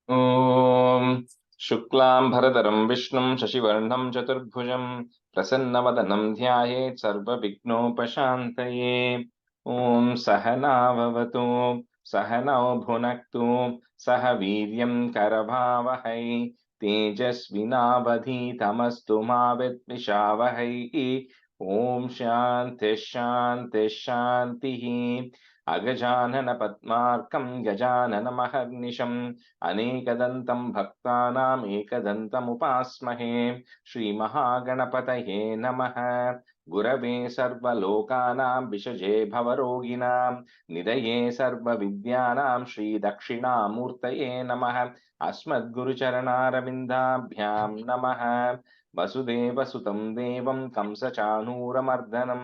Om Shuklam Bharadaram Vishnum Shashivarnam Chaturbhujam Prasannavadanam Dhyayet Sarva Vignopashantaye. Om Sahana Vavatu Sahanao Bhunaktu Sahaviryam Karavavahai Tejasvinavadhi Tamastu Mavitmishavahai. Om Shanti Shanti Shanti. Agajanana Padmarkam Gajanana Maharnisham अनेकदन्तं भक्तानाम् एकदन्तमुपास्महे श्रीमहागणपतये नमः गुरवे सर्वलोकानां विषजे भवरोगिणां निधये सर्वविद्यानां श्रीदक्षिणामूर्तये नमः अस्मद्गुरुचरणारविन्दाभ्यां नमः वसुदेवसुतं देवं कंसचाणूरमर्दनं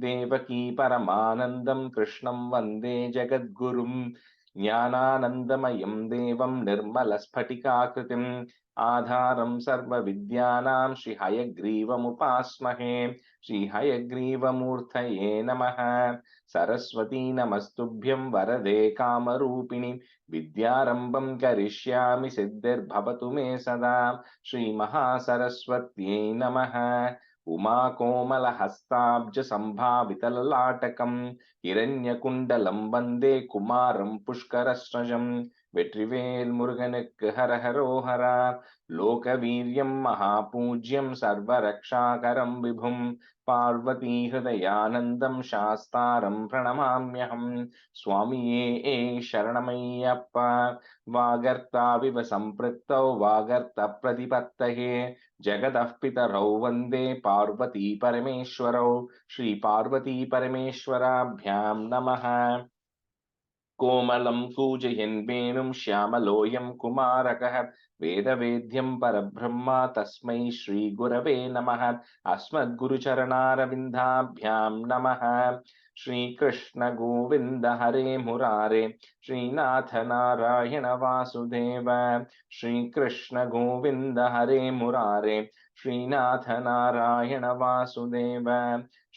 देवकी परमानन्दं कृष्णं वन्दे जगद्गुरुम् ज्ञानानन्दमयं देवं निर्मलस्फटिकाकृतिम् आधारं सर्वविद्यानां श्रीहयग्रीवमुपास्महे श्रीहयग्रीवमूर्तये नमः सरस्वती नमस्तुभ्यं वरदे कामरूपिणि विद्यारम्भं करिष्यामि सिद्धिर्भवतु मे सदा श्रीमहासरस्वत्यै नमः उमाकोमलहस्ताब्जसम्भावितललाटकं हिरण्यकुण्डलं वन्दे कुमारं पुष्करस्रजं வெற்றிவேல் முருகனுக்கு ஹரஹரோஹரா லோகவீரியம் மகாபூஜ்யம் சர்வரக்ஷாகரம் விபும் பார்வதி ஹிருதயானந்தம் சாஸ்தாரம் பிரணமாம்யஹம் சுவாமியே சரணமையப்பா வாகர்த்தாவிவ சம்பிருத்தௌ வாகர்த்த பிரதிபத்தஹே जगतः पितरौ वन्दे पार्वती परमेश्वरौ श्री पार्वती परमेश्वराभ्यां नमः कोमलं कूजयन् वेणुं श्यामलोऽयं कुमारकः वेदवेद्यं परब्रह्म तस्मै श्रीगुरवे नमः अस्मद्गुरुचरणारविन्दाभ्यां नमः श्रीकृष्ण गोविन्द हरे मुरारे श्रीनाथ नारायण वासुदेव श्रीकृष्ण गोविन्द हरे मुरारे श्रीनाथ नारायण वासुदेव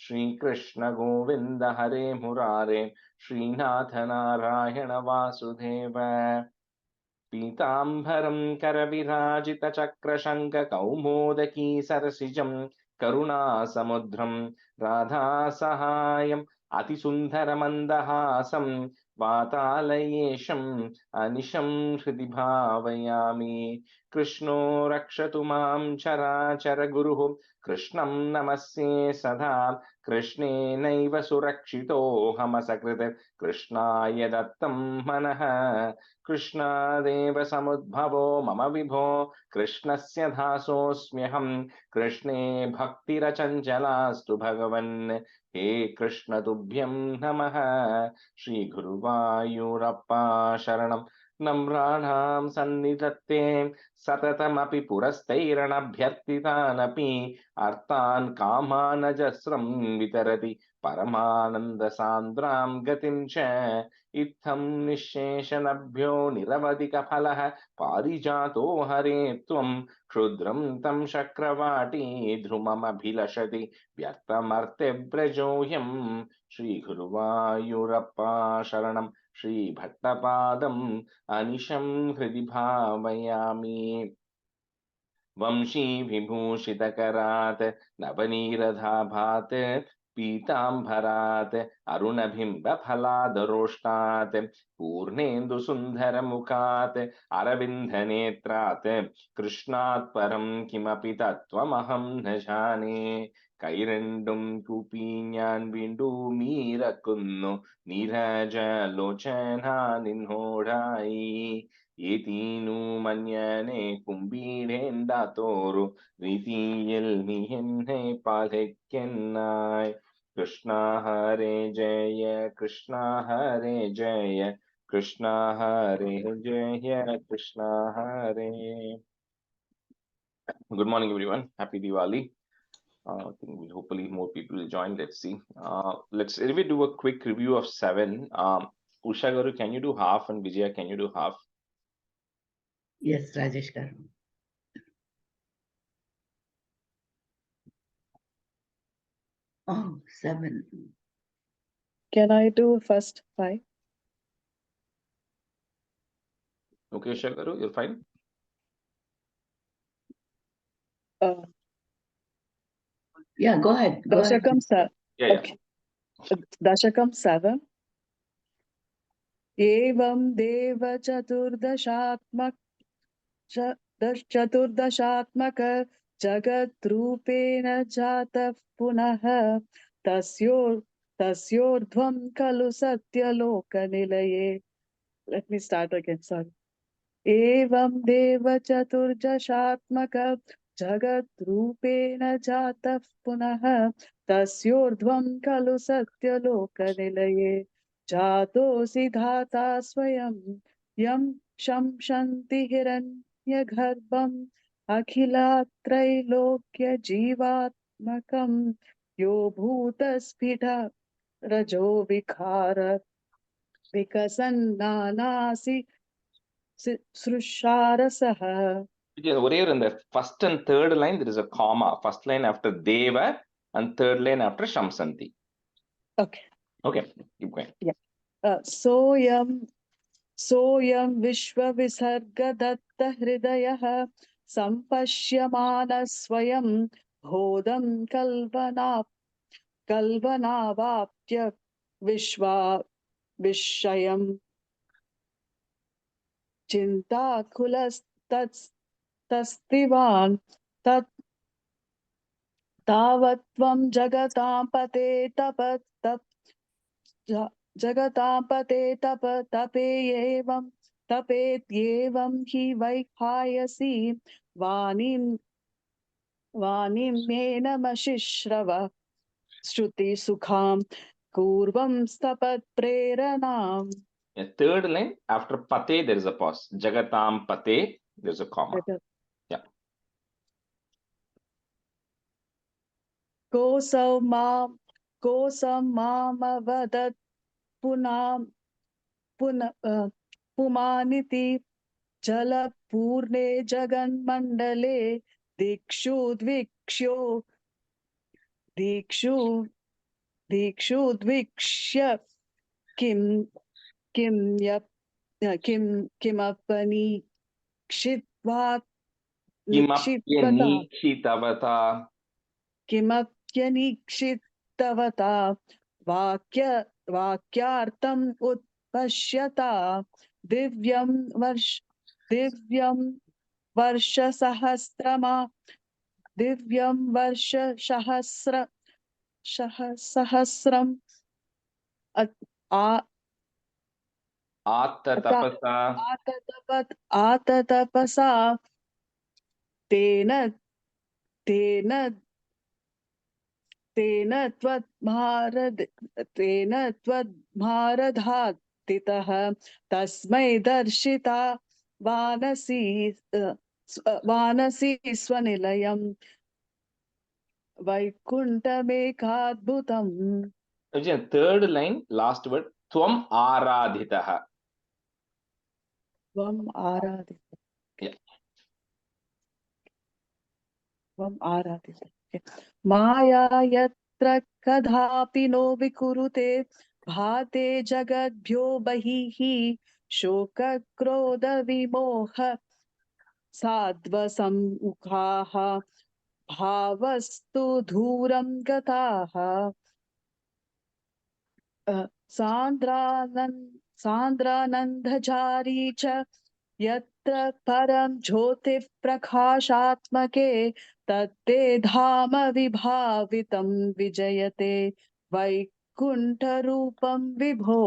श्रीकृष्ण गोविन्द हरे मुरारे श्रीनाथ नारायण वासुदेव पीताम्बरं करविराजितचक्रशङ्खकौमोदकी सरसिजं करुणासमुद्रं राधासहायम् अतिसुन्दरमन्दहासं वातालयेशम् अनिशं हृदि भावयामि कृष्णो रक्षतु मां चराचरगुरुः कृष्णं नमस्ये सदा कृष्णेनैव सुरक्षितोऽहमसकृत् कृष्णाय दत्तं मनः कृष्णादेव समुद्भवो मम विभो कृष्णस्य दासोऽस्म्यहं कृष्णे भक्तिरचञ्चलास्तु भगवन् हे कृष्ण तुभ्यं नमः श्रीगुरुवायूरप्पा शरणं नम्राणां सन्निधत्ते सततमपि पुरस्तैरणभ्यर्थितानपि अर्थान् कामानजस्रं वितरति परमानन्दसान्द्रां गतिं च इत्थं निःशेषनभ्यो निरवधिकफलः पारिजातो हरे त्वं क्षुद्रं तं शक्रवाटी ध्रुममभिलषति व्यर्थमर्त्यव्रजोऽयं श्रीगुरुवायूरप्पा शरणं श्रीभट्टपादम् अनिशं हृदि भावयामि वंशी विभूषितकरात् नवनीरधाभात् पीताम्बरात् अरुणबिम्बफलादरोष्टात् पूर्णेन्दुसुन्दरमुखात् अरविन्दनेत्रात् कृष्णात् परं किमपि तत्त्वमहं न जाने കൈരണ്ടും കൂപ്പി ഞാൻ വീണ്ടുമീരക്കുന്നു നീരജലോചന നിന്നോടായി ഏതീനു മഞ്ഞനെ കുമ്പീടേണ്ടാത്തോരു രീതിയിൽ നീ എന്നെ പാലിക്കെന്നായി കൃഷ്ണ ഹരേ ജയ കൃഷ്ണ ഹരേ ജയ കൃഷ്ണ ഹരേ ജയ കൃഷ്ണ ഹരേ. Good morning, everyone. Happy Diwali. I think hopefully more people will join. Let's see. Let's anyway do a quick review of 7. Usha Garu, can you do half? And Vijaya, can you do half? Yes, Rajesh Garu. Oh, 7. Can I do first 5? Okay, Usha Garu, you're fine. Uh, Yeah, go ahead. Go ahead. Dasakam Yeah. okay. Dasakam 7. एवं देव चतुर्दशात्मक जगद्रूपेण जातः पुनः तस्योर्ध्वं खलु सत्यलोकनिलये. Let me start again, sorry. एवं देव चतुर्दशात्मक जगद्रूपेण जातः पुनः तस्योर्ध्वं खलु सत्यलोकनिलये जातोऽसि धाता स्वयं यं शंसन्ति हिरण्यगर्भम् अखिलत्रैलोक्यजीवात्मकं यो भूतस्फिट रजो विकार विकसन्नानासि सृषारसः. Whatever in the first and third line, there is a comma. First line after Deva and third line after Shamsanti. Okay. Okay, keep going. सोऽयं विश्वविसर्गदत्तहृदयः सम्पश्यमानः स्वयं बोधं कल्पनावाप्य विषयं चिन्ताकुलस्तस्तिवान् तावत्त्वं जगतां पते जगतां पते तपेत्येवं हि वैहायसि वाणिम्येनमशिश्रव श्रुतिसुखां पूर्वं स्तपत्प्रेरणाम्. Yeah, third line after Pate, there is a pause. Jagatam Pate, there is a comma. Yeah. कोऽसौ मामवदत् पुमानिति जलपूर्णे जगन्मण्डले दिक्षु द्वीक्ष्य Kimapyanikshitavata. किमप्यनिक्षितवता वाक्यार्थम् उत्पश्यता दिव्यं वर्षसहस्रम् आततपसा तेन त्वद्भारधातितः तस्मै दर्शिता वानसी स्वनिलयं वैकुण्ठमेकाद्भुतम्. Third line, last word, Tvam Aradhitaha. त्वम् आराधितः. Yeah. त्वम् आराधितः. माया यत्र कदापि नो विकुरुते भाते जगद्भ्यो बहिः शोकक्रोधविमोह साध्वसम्मुखाः भावस्तु दूरं गताः सान्द्रानन्दजारी च यत्र परं ज्योतिः प्रकाशात्मके तत्ते धाम विभावितं विजयते वैकुण्ठरूपं विभो.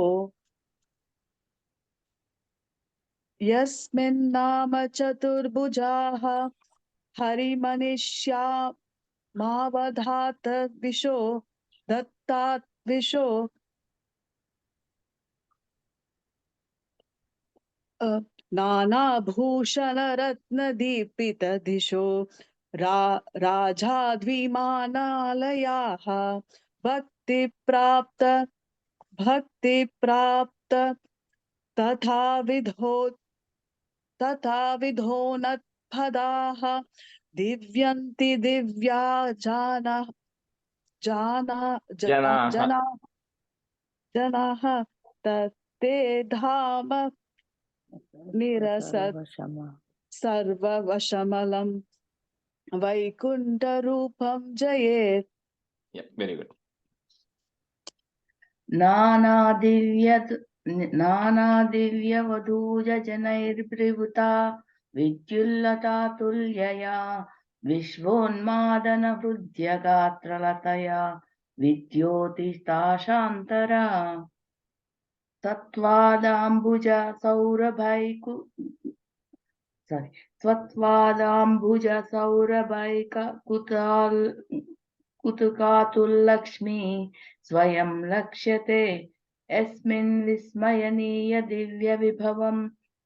यस्मिन्नाम चतुर्भुजाः हरिमनिष्या मावधात विशो दत्तात् विशो नानाभूषणरत्नदीपितदिशो राजाद्विमानालयाः भक्तिप्राप्त तथा विधोनत्पदाः दिव्यन्ति दिव्या जनाः तत्ते धाम Nirasat Sarvashama. Sarvavashamalam Vaikuntarupam Jayet. Yeah, very good. नानादिव्यवधूजनैर्ब्रिवृता विद्युल्लता तुल्यया विश्वोन्मादनहृद्यगात्रलतया विद्योतिताशान्तरा तत्त्वादाम्बुज सौरभैकु sorry त्वत्त्वादाम्बुज सौरभैक कुतुकातुल्लक्ष्मी स्वयं लक्ष्यते यस्मिन् विस्मयनीय दिव्यविभवं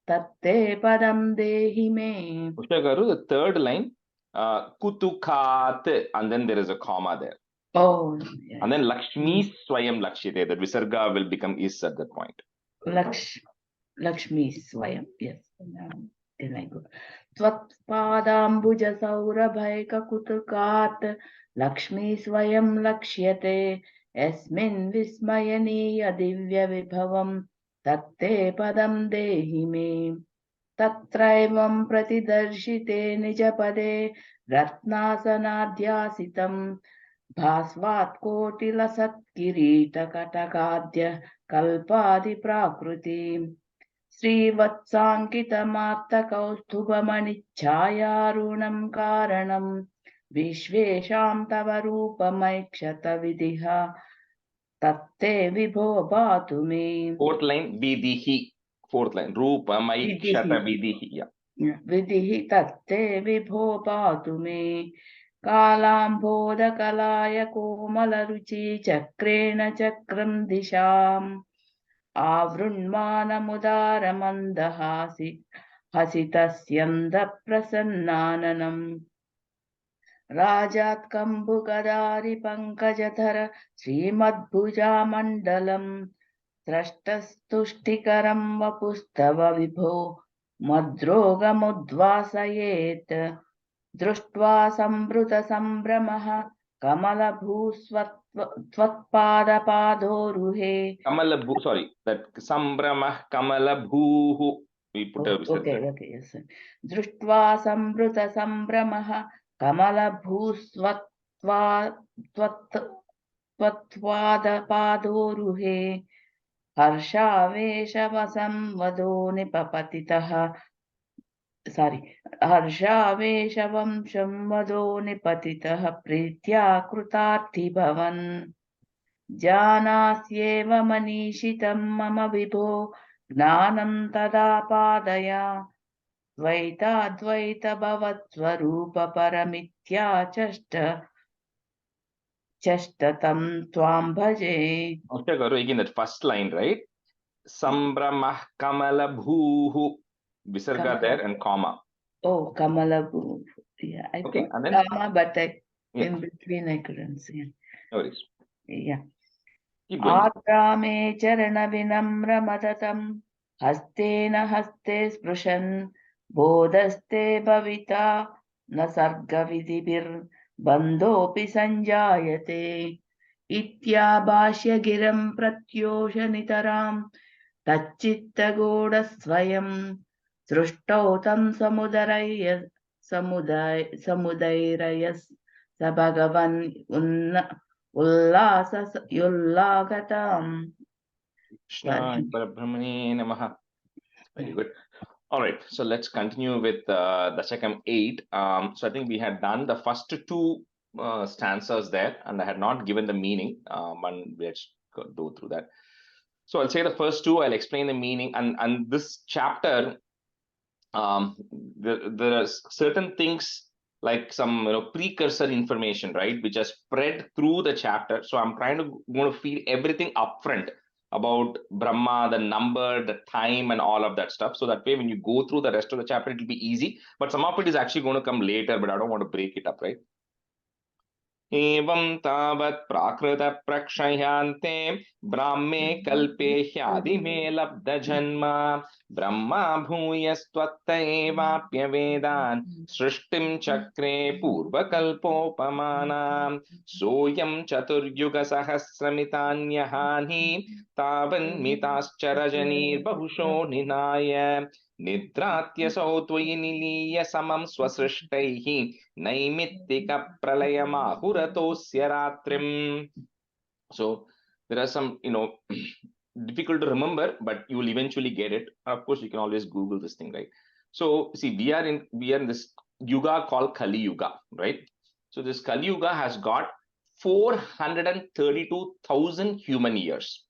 तत्ते पदं देहि मे. Usha Garu, the third line, kutukat, and then there is a comma there. Oh, yeah. And then Lakshmi Swayam Lakshite, that Visarga will become is at that point. Lakshmi Swayam, yes. Then I go. Tvatpadambuja saurabhaika kutukat Lakshmi Swayam Lakshyate Yasmin Vismayaniya Divya Vibhavam Tatte Padam Dehi Me. Tatraivam Pratidarshite Nijapade Ratnasanadhyasitam भास्वात् कोटिलसत् किरीटकटकाद्य कल्पादि प्राकृति श्रीवत्साङ्कितमात्तकौस्तुभमणिच्छायारुणं कारणं विश्वेषां तव रूपमैक्षत विधिः तत्ते विभो पातु मे. Fourth line, Vidihi. Fourth line, Rupamaikshata Vidihi. Yeah. विधिः तत्ते विभो पातु मे. कालाम्भोदकलाय कोमलरुचि चक्रेण चक्रं दिशाम् आवृण्मानमुदारमन्दहासि हसितस्यन्दप्रसन्नाननम् राजात् कम्बुगदारि पङ्कजधर श्रीमद्भुजामण्डलम् स्रष्टस्तुष्टिकरं वपुस्तव विभो मद्रोगमुद्वासयेत् दृष्ट्वा संभृतसम्भ्रमः कमलभूस्त्वत्पादपादोरुहे. Kamalabhu, sorry, that Sambramah Kamalabhuhu. We put a Okay, yes. दृष्ट्वा संभृतसम्भ्रमः कमलभूस्त्वत्पादोरुहे हर्षावेशवसंवदो निपपतितः हर्षावेशवंशं वदो निपतितः प्रीत्या कृतार्थी भवन् जानास्येव मनीषितं मम विभो ज्ञानं तदा पादया द्वैताद्वैतभवत्स्वरूपपरमित्याचष्ट त्वां भजे. Usha Garu, again, that first line, right? Sambramah Kamalabhuhu. Visarga there and comma. Oh, Kamalabhu. Yeah, I Okay, put and then comma, but in between I couldn't see. no worries. Yeah. Keep going. आग्रामे चरणविनम्रमदतं हस्तेन हस्ते स्पृशन् बोधस्ते भविता न सर्गविधिभिर्बन्धोऽपि सञ्जायते इत्याभाष्य गिरं प्रत्योष नितरां तच्चित्तगूढस्वयं सृष्टौ तं समुदैरयस् स भगवन् उल्लागताम्. Krishna Parabrahmane Namaha. Very good. All right, so let's continue with Dasakam 8. So I think we had done the first two stanzas there, and I had not given the meaning. And let's go through that. So I'll say the first two, I'll explain the meaning, and this chapter, there are certain things like some precursor information, right, which are spread through the chapter. So I'm trying to feed everything upfront about Brahma, the number, the time, and all of that stuff. So that way, when you go through the rest of the chapter, it will be easy. But some of it is actually going to come later, but I don't want to break it up, right? Evam tavat prakrita prakshayante brahme kalpe hyadime labda janma brahma bhuyastvatta evapya vedan srishtim chakre purva kalpopamana soyam chaturyuga sahasramitanyahani tavan mitascharajanir bahusho ninaya nidratyasau tvayi niliya samam swasrishtaihi Naimittika pralayamahuratoosya ratrim. So there are some, difficult to remember, but you will eventually get it. Of course, you can always Google this thing, right? So see, we are in this yuga called Kali Yuga, right? So this Kali Yuga has got 432,000 human years.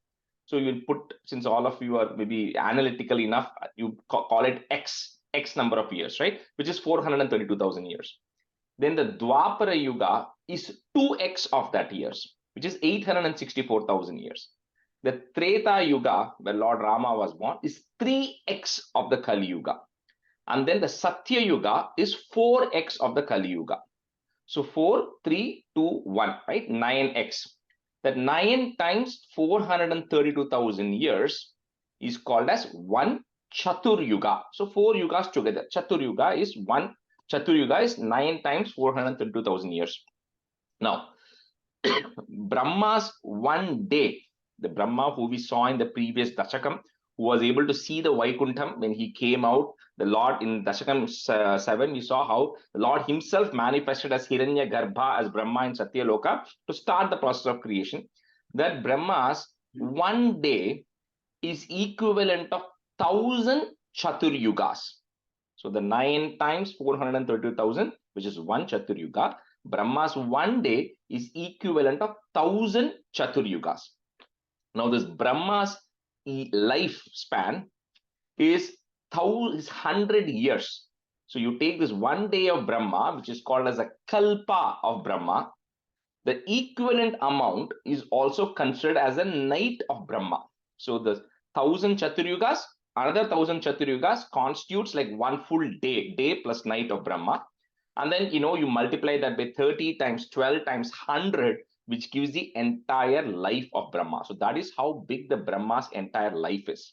So you'll put, since all of you are maybe analytical enough, you call it X number of years, right? Which is 432,000 years. Then the Dwapara Yuga is 2x of that years, which is 864,000 years. The Treta Yuga, where Lord Rama was born, is 3x of the Kali Yuga. And then the Satya Yuga is 4x of the Kali Yuga. So 4, 3, 2, 1, right? 9x. That 9 times 432,000 years is called as one Chatur Yuga. So 4 yugas together. Chatur Yuga is 9 times 432,000 years. Now, Brahma's one day, the Brahma who we saw in the previous Dasakam, who was able to see the Vaikuntham when he came out, the Lord in Dasakam 7, we saw how the Lord himself manifested as Hiranya Garbha, as Brahma in Satya Loka to start the process of creation. That Brahma's one day is equivalent of 1,000 Chatur Yugas. So the 9 times 432,000, which is one Chatur Yuga, Brahma's one day is equivalent of 1,000 Chatur Yugas. Now this Brahma's lifespan is 100 years. So you take this one day of Brahma, which is called as a Kalpa of Brahma. The equivalent amount is also considered as a night of Brahma. So the 1,000 Chatur Yugas, another 1,000 Chatur Yugas constitutes like one full day plus night of Brahma. And then, you multiply that by 30 times 12 times 100, which gives the entire life of Brahma. So that is how big the Brahma's entire life is.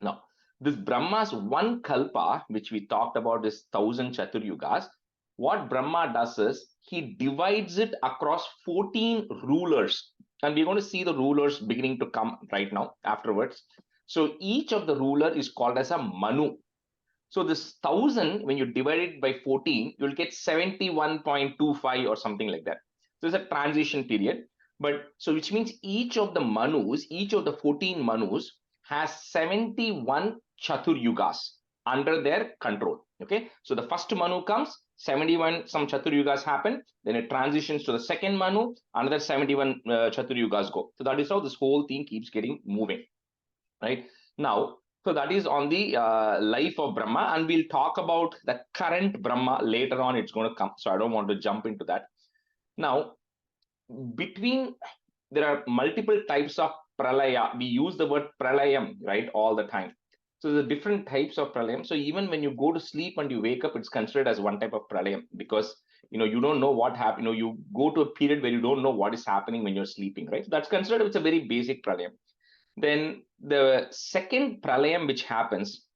Now, this Brahma's one Kalpa, which we talked about, is 1,000 Chatur Yugas. What Brahma does is he divides it across 14 rulers. And we're going to see the rulers beginning to come right now afterwards. So each of the ruler is called as a Manu. So this 1,000, when you divide it by 14, you'll get 71.25 or something like that. So it's a transition period. But so which means each of the Manus, each of the 14 Manus has 71 Chatur Yugas under their control. Okay. So the first Manu comes, 71 some Chatur Yugas happen, then it transitions to the second Manu, another 71 Chatur Yugas go. So that is how this whole thing keeps getting moving. Right now. So that is on the life of Brahma, and we'll talk about the current Brahma later on. It's going to come. So I don't want to jump into that. Now, there are multiple types of pralaya. We use the word pralayam, right, all the time. So the different types of pralayam. So even when you go to sleep and you wake up, it's considered as one type of pralayam because you don't know what happened. You go to a period where you don't know what is happening when you're sleeping, right? So that's considered, it's a very basic pralayam. Then the second pralayam which happens,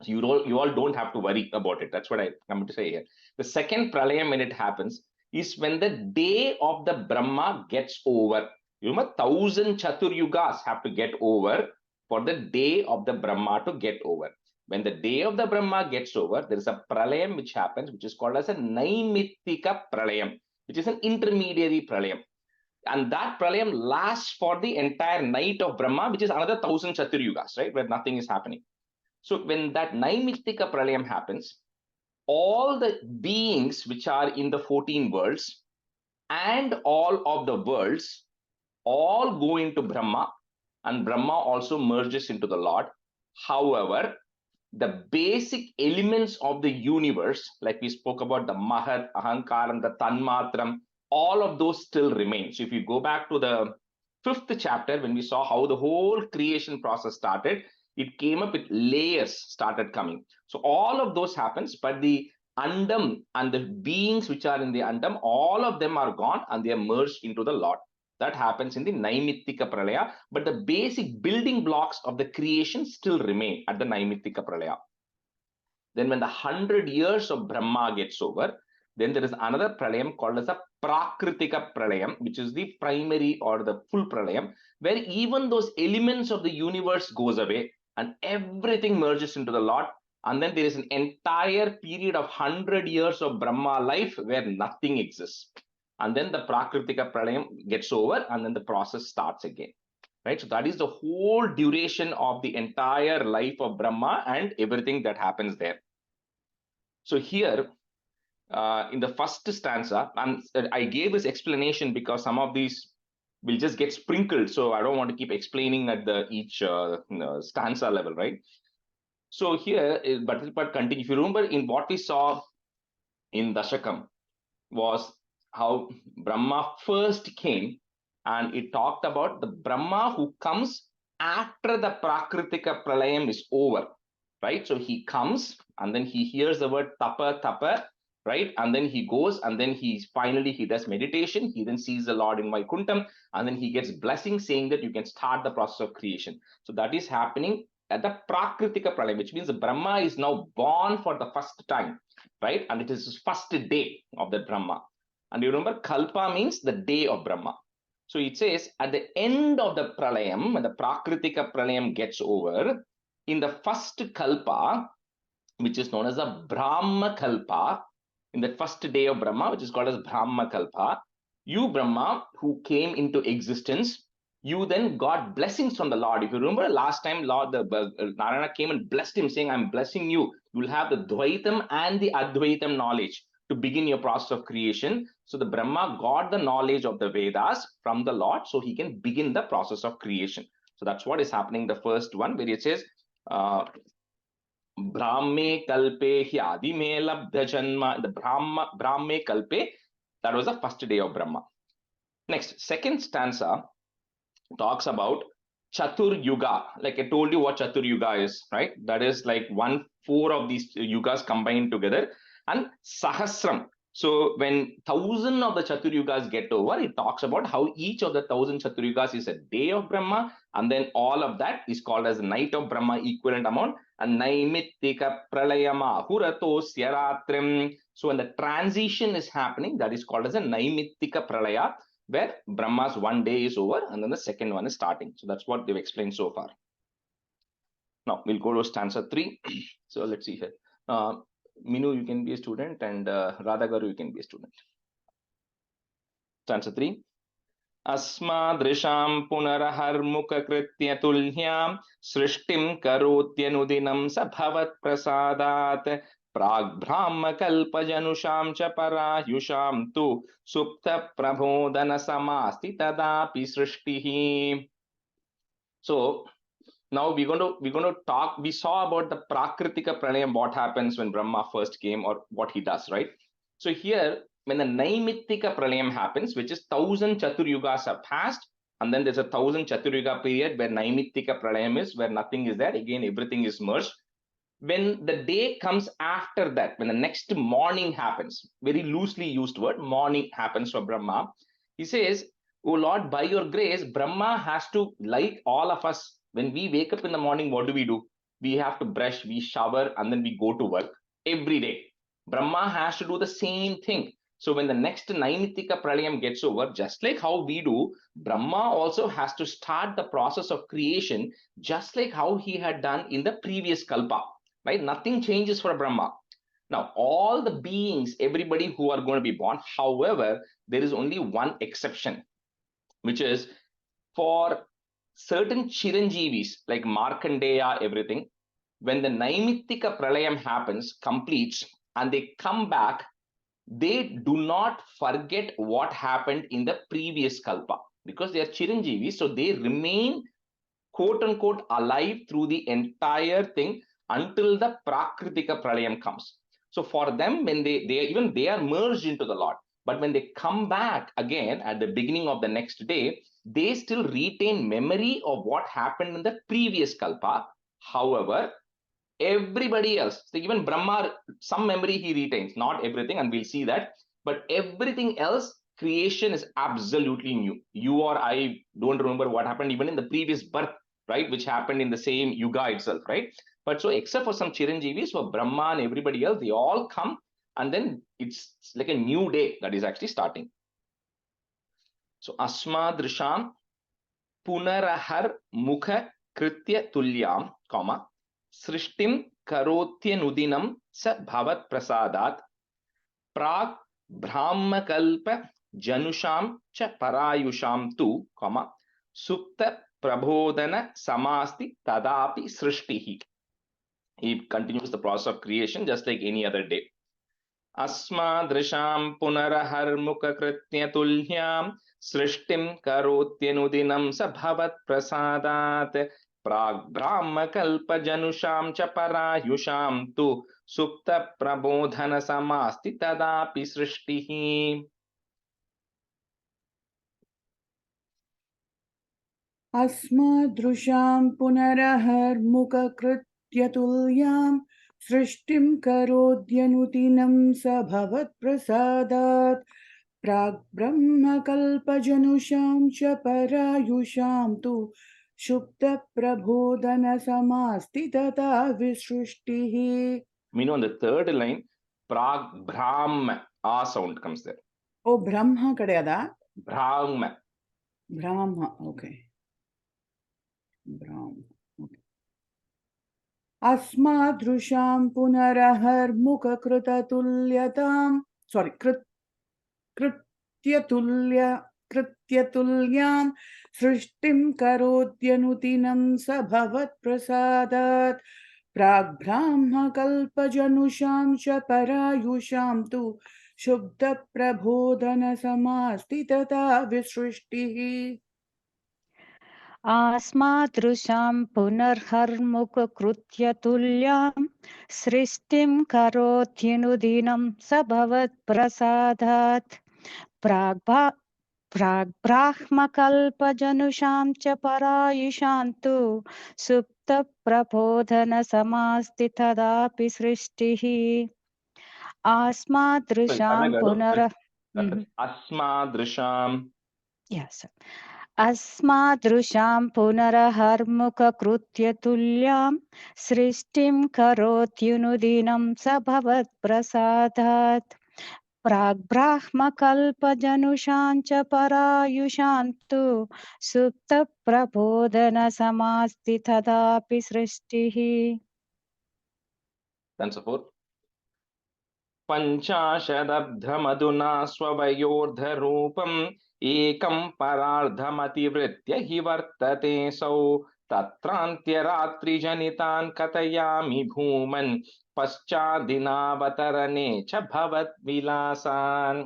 you all don't have to worry about it. That's what I come to say here. The second pralayam when it happens is when the day of the Brahma gets over. 1,000 Chatur Yugas have to get over for the day of the Brahma to get over. When the day of the Brahma gets over, there is a pralayam which happens, which is called as a Naimittika pralayam, which is an intermediary pralayam. And that pralayam lasts for the entire night of Brahma, which is another 1,000 Chatur Yugas, right, where nothing is happening. So when that Naimittika pralayam happens, all the beings which are in the 14 worlds and all of the worlds all go into Brahma, and Brahma also merges into the Lord. However, the basic elements of the universe, like we spoke about the Mahat, Ahankaram, the Tanmatram, all of those still remain. So if you go back to the 5th chapter, when we saw how the whole creation process started, it came up with layers started coming. So all of those happens, but the Andam and the beings which are in the Andam, all of them are gone and they are merged into the Lord. That happens in the Naimittika Pralaya, but the basic building blocks of the creation still remain at the Naimittika Pralaya. Then when the 100 years of Brahma gets over, then there is another pralayam called as a Prakritika pralayam, which is the primary or the full pralayam, where even those elements of the universe goes away and everything merges into the Lord. And then there is an entire period of 100 years of Brahma life where nothing exists. And then the Prakritika pralayam gets over and then the process starts again. Right, so that is the whole duration of the entire life of Brahma and everything that happens there. So here, in the first stanza, and I gave this explanation because some of these will just get sprinkled, so I don't want to keep explaining at the each stanza level, right? So here, but continue. If you remember, in what we saw in Dasakam was how Brahma first came, and it talked about the Brahma who comes after the Prakritika Pralayam is over, right? So he comes and then he hears the word tapa, tapa, right? And then he goes and then he does meditation. He then sees the Lord in Vaikuntham and then he gets blessing saying that you can start the process of creation. So that is happening at the Prakritika Pralayam, which means the Brahma is now born for the first time, right? And it is his first day of the Brahma. And you remember, Kalpa means the day of Brahma. So it says at the end of the Pralayam, when the Prakritika Pralayam gets over, in the first Kalpa, which is known as the Brahma Kalpa, in the first day of Brahma, which is called as Brahma Kalpa, you, Brahma, who came into existence, you then got blessings from the Lord. If you remember last time, Lord, Narayana came and blessed him, saying, I'm blessing you. You will have the Dvaitam and the Advaitam knowledge to begin your process of creation. So the Brahma got the knowledge of the Vedas from the Lord, so he can begin the process of creation. So that's what is happening. The first one, where it says, Brahme kalpe hyadi me labdha janma. The Brahme kalpe, that was the first day of Brahma. Next, second stanza talks about Chatur Yuga. Like I told you what Chatur Yuga is, right? That is like 1/4 of these yugas combined together. And Sahasram. So when 1,000 of the Chatur Yugas get over, it talks about how each of the 1,000 Chatur Yugas is a day of Brahma, and then all of that is called as night of Brahma, equivalent amount. And Naimittika Pralayama Huratosya Ratrim. So when the transition is happening, that is called as a Naimittika Pralaya, where Brahma's one day is over and then the second one is starting. So that's what they've explained so far. Now we'll go to stanza 3. So let's see here. Minu, you can be a student, and Radhagaru, you can be a student. Stanza 3. Asmadrisham punaraharmukha kritya tulhyam srishtim karotyanudinam sabhavat prasadat Prag Brahma Kalpa Janusham cha Parayusham tu Supta Prabodhana Samasti Tadapi Srishtihi. So now we're going to talk. We saw about the Prakritika Pralayam, what happens when Brahma first came or what he does, right? So here, when the Naimittika Pralayam happens, which is 1,000 Chatur Yugas have passed, and then there's a 1,000 Chatur Yuga period where Naimittika Pralayam is, where nothing is there. Again, everything is merged. When the day comes after that, when the next morning happens, very loosely used word, morning happens for Brahma, he says, oh Lord, by your grace, Brahma has to, like all of us, when we wake up in the morning, what do? We have to brush, we shower, and then we go to work every day. Brahma has to do the same thing. So when the next Naimittika Pralayam gets over, just like how we do, Brahma also has to start the process of creation, just like how he had done in the previous Kalpa. Right? Nothing changes for Brahma. Now, all the beings, everybody who are going to be born, however, there is only one exception, which is for certain Chiranjeevis, like Markandeya, everything, when the Naimittika Pralayam happens, completes, and they come back, they do not forget what happened in the previous Kalpa, because they are Chiranjeevis, so they remain, quote unquote, alive through the entire thing until the Prakritika Pralayam comes. So for them, when they are merged into the Lord, but when they come back again at the beginning of the next day, they still retain memory of what happened in the previous Kalpa. However, everybody else. So even Brahma, some memory he retains, not everything, and we'll see that. But everything else, creation is absolutely new. You or I don't remember what happened even in the previous birth, right? Which happened in the same yuga itself, right? But so except for some Chiranjeevis, for Brahma and everybody else, they all come, and then it's like a new day that is actually starting. So Asmadrisham Punarahar Mukha Kritya Tulyam, comma, Srishtim Karotyanudinam Sa Bhavat Prasadat Prag Brahmakalpa Janusham Cha Parayusham Tu, comma, Supta Prabodhana Samasti Tadapi Srishtihi. He continues the process of creation just like any other day. अस्मादृशां पुनरहर्मुखकृत्यतुल्यां सृष्टिं करोत्यनुदिनं स भवत्प्रसादात् प्राग्ब्राह्मकल्पजनुषां च परायुषां तु सुप्तप्रबोधनसमास्ति तदापि सृष्टिः. अस्मादृशां पुनरहर्मुखकृत्यतुल्यां सृष्टिं करोत्यनुदिनं स भवत्प्रसादात् प्राग्ब्रह्मकल्पजनुषां च परायुषां तु शुप्तप्रबोधनसमास्ति तथा विसृष्टिः. On the third line, Prag Brahm, A sound comes there. Oh, Brahma kadayada? Brahm. Brahma, okay. Brahma, okay. Asmadrusham punarahar sorry, कृत्यतुल्यं सृष्टिं करोत्यनुदिनं स भवत्प्रसादात् प्राग्ब्राह्मकल्पजनुषां च परायुषां तु शुद्धप्रबोधनसमास्ति तथा विसृष्टिः. आस्मादृशां पुनर्हर्मुखकृत्यतुल्यां सृष्टिं करोत्यनुदिनं स भवत्प्रसादात् प्राग्ब्राह्मकल्पजनुषां च परायुषां तु सुप्तप्रबोधनसमास्ति तदापि सृष्टिः. आस्मादृशां अस्मादृशां. Yes. अस्मादृशां पुनरहर्मुखकृत्यतुल्यां सृष्टिं करोत्यनुदिनं स भवत्प्रसादात् प्राग्ब्राह्मकल्पजनुषां च परायुषां तु सुप्तप्रबोधनसमास्ति तदापि सृष्टिः. पञ्चाशदब्धमधुना स्ववयोर्धरूपम् एकं परार्धमतिवृत्य हि वर्तते सौ तत्रान्त्यरात्रिजनितान् कथयामि भूमन् पश्चादिनावतरणे च भवद्विलासान्.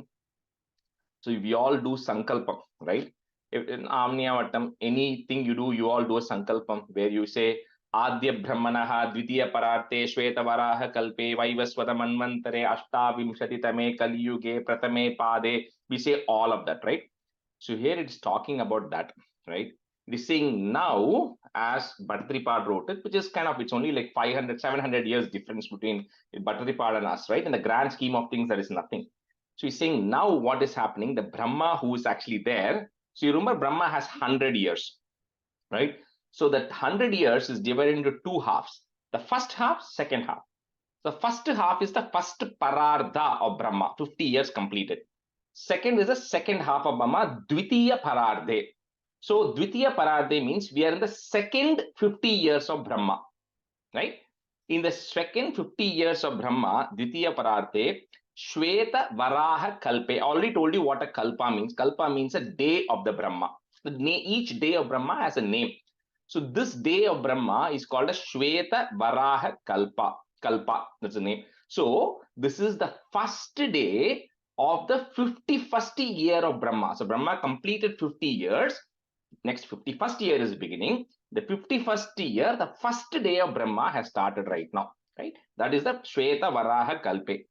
So we all do sankalpam, right? In Amniyavatam, anything you do, you all do a sankalpam where you say Adya Brahmanaha Dvitiya Pararte Shweta Varaha Kalpe Vaivaswata Manvantare Ashtavimshati Tame Kali Yuge Pratame Pade. We say all of that, right? So here it's talking about that, right? It is saying now, as Bhattacharya wrote it, which is kind of, it's only like 500, 700 years difference between Bhattacharya and us, right? In the grand scheme of things, there is nothing. So he's saying now what is happening, the Brahma who is actually there. So you remember Brahma has 100 years, right? So that 100 years is divided into two halves. The first half, second half. The first half is the first parardha of Brahma, 50 years completed. Second is the second half of Brahma, Dvitiya Parardhe. So Dvitiya Parardhe means we are in the second 50 years of Brahma, right? In the second 50 years of Brahma, Dvitiya Parardhe, Shweta Varaha Kalpe. I already told you what a Kalpa means. Kalpa means a day of the Brahma. Each day of Brahma has a name. So this day of Brahma is called a Shweta Varaha Kalpa. Kalpa, that's the name. So this is the first day of the 51st year of Brahma. So Brahma completed 50 years. Next 51st year is beginning. The 51st year, the first day of Brahma has started right now, right? That is the Shweta Varaha Kalpe.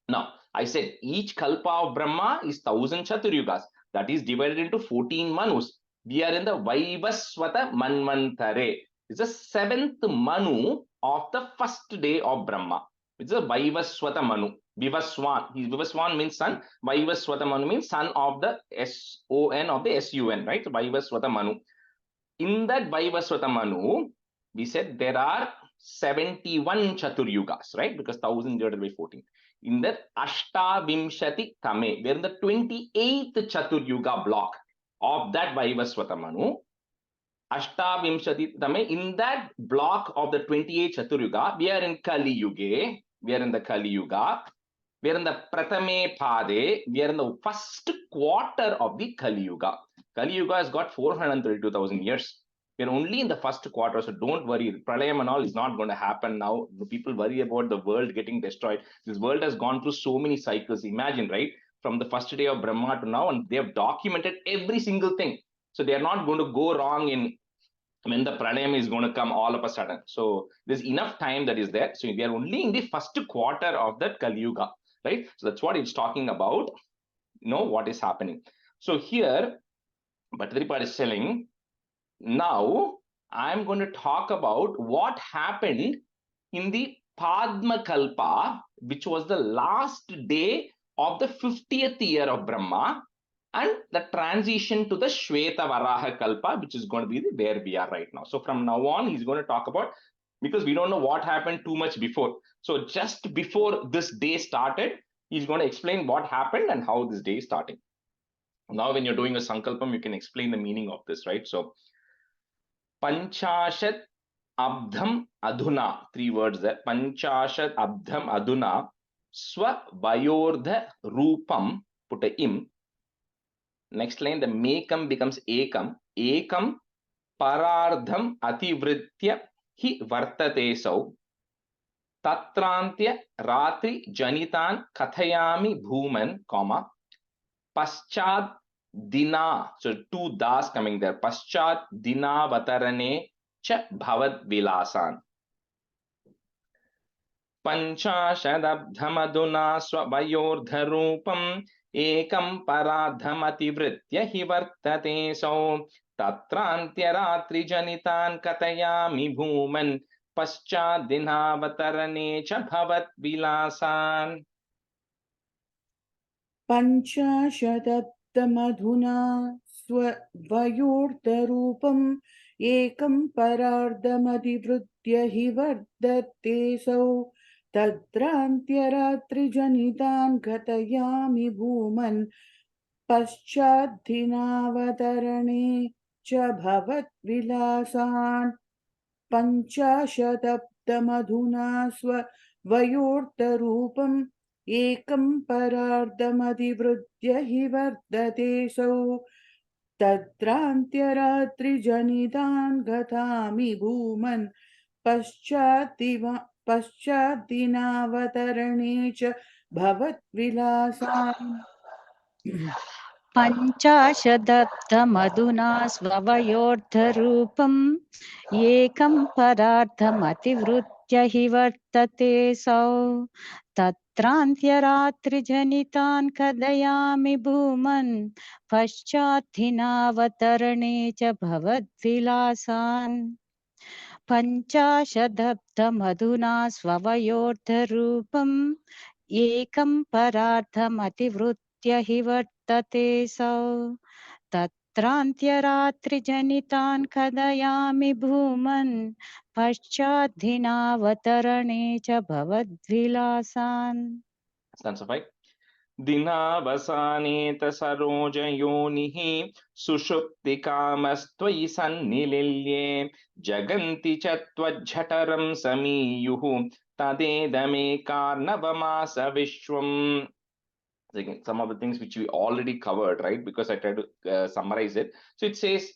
Now, I said each Kalpa of Brahma is 1000 Chaturyugas. That is divided into 14 Manus. We are in the Vaivaswata Manvantare. It's the 7th Manu of the first day of Brahma. It's a Vaivaswata Manu. Vivaswan. Vivaswan means son. Vaivaswata Manu means son of the S-O-N of the S-U-N, right? So Vaivaswata Manu. In that Vaivaswata Manu, we said there are 71 Chaturyugas, right? Because 1000 divided by 14. In that Ashtavimshati Tame, we are in the 28th Chaturyuga block of that Vaivaswata Manu. Ashtavimshati Tame, in that block of the 28th Chaturyuga, we are in Kali Yuga. We are in the Kali Yuga. We are in the Pratame Pade. We are in the first quarter of the Kali Yuga. Kali Yuga has got 432,000 years. We are only in the first quarter, so don't worry. Pralayam and all is not going to happen now. People worry about the world getting destroyed. This world has gone through so many cycles. Imagine, right? From the first day of Brahma to now, and they have documented every single thing. So they are not going to go wrong in when the pralayam is going to come all of a sudden. So there's enough time that is there. So we are only in the first quarter of that Kali Yuga, right? So that's what it's talking about. What is happening. So here, Bhattadripad is telling, now I'm going to talk about what happened in the Padma Kalpa, which was the last day of the 50th year of Brahma, and the transition to the Shweta Varaha Kalpa, which is going to be where we are right now. So from now on, he's going to talk about, because we don't know what happened too much before. So just before this day started, he's going to explain what happened and how this day is starting. Now, when you're doing a Sankalpam, you can explain the meaning of this, right? So, Panchashat Abdham Adhuna, 3 words there. Panchashat Abdham Adhuna, Swa Vayordha Rupam, put a im. Next line, the Mekam becomes Ekam. Ekam Parardham Ativritya Hi Vartate Sau. Tatrantya Ratri Janitan Kathayami Bhuman, comma. Paschad Dina, so 2 das coming there. Paschad Dina Vatarane Cha Bhavad Vilasan. Panchashadabdhamaduna Swavayordharupam Ekam Paradhamati Hi Vartate Sau. Tatrantya Ratri Janitan Katayami Bhuman Paschad Dina Vatarane Cha Bhavad Vilasan. पञ्चाशदब्दमधुना स्ववयोर्धरूपम् एकं परार्धमधिवृत्य हि वर्धते सौ तत्रान्त्यरात्रिजनितान् कथयामि भूमन् पश्चाद्दिनावतरणे च भवद्विलासान् पञ्चाशदब्दमधुना स्ववयोर्धरूपम् एकं परार्धमधिवृत्य हि वर्धते सौ तत्रान्त्यरात्रिजनितान् गतामि भूमन् पश्चाद्दिनावतरणे च भवद्विलासान् पञ्चाशदब्दमधुना स्ववयोर्धरूपम् एकं परार्धमतिवृत्य हि वर्तते सौ तत्रान्त्यरात्रिजनितान् कथयामि भूमन् पश्चाद्दिनावतरणे च भवद्विलासान् पञ्चाशदब्दमधुना स्ववयोर्धरूपम् एकं परार्धमतिवृत्य हि वर्तते सौ तत्रान्त्यरात्रिजनितान् कथयामि भूमन् पश्चाद्दिनावतरणे च भवद्विलासान्. Stanza 5. Dinavasanet sarojayonihi sushuptikamastvai sannililye jaganti chatvajhataram samiyuhu tadedame karnavamasa vishwam. Again, some of the things which we already covered, right? Because I tried to summarize it. So it says,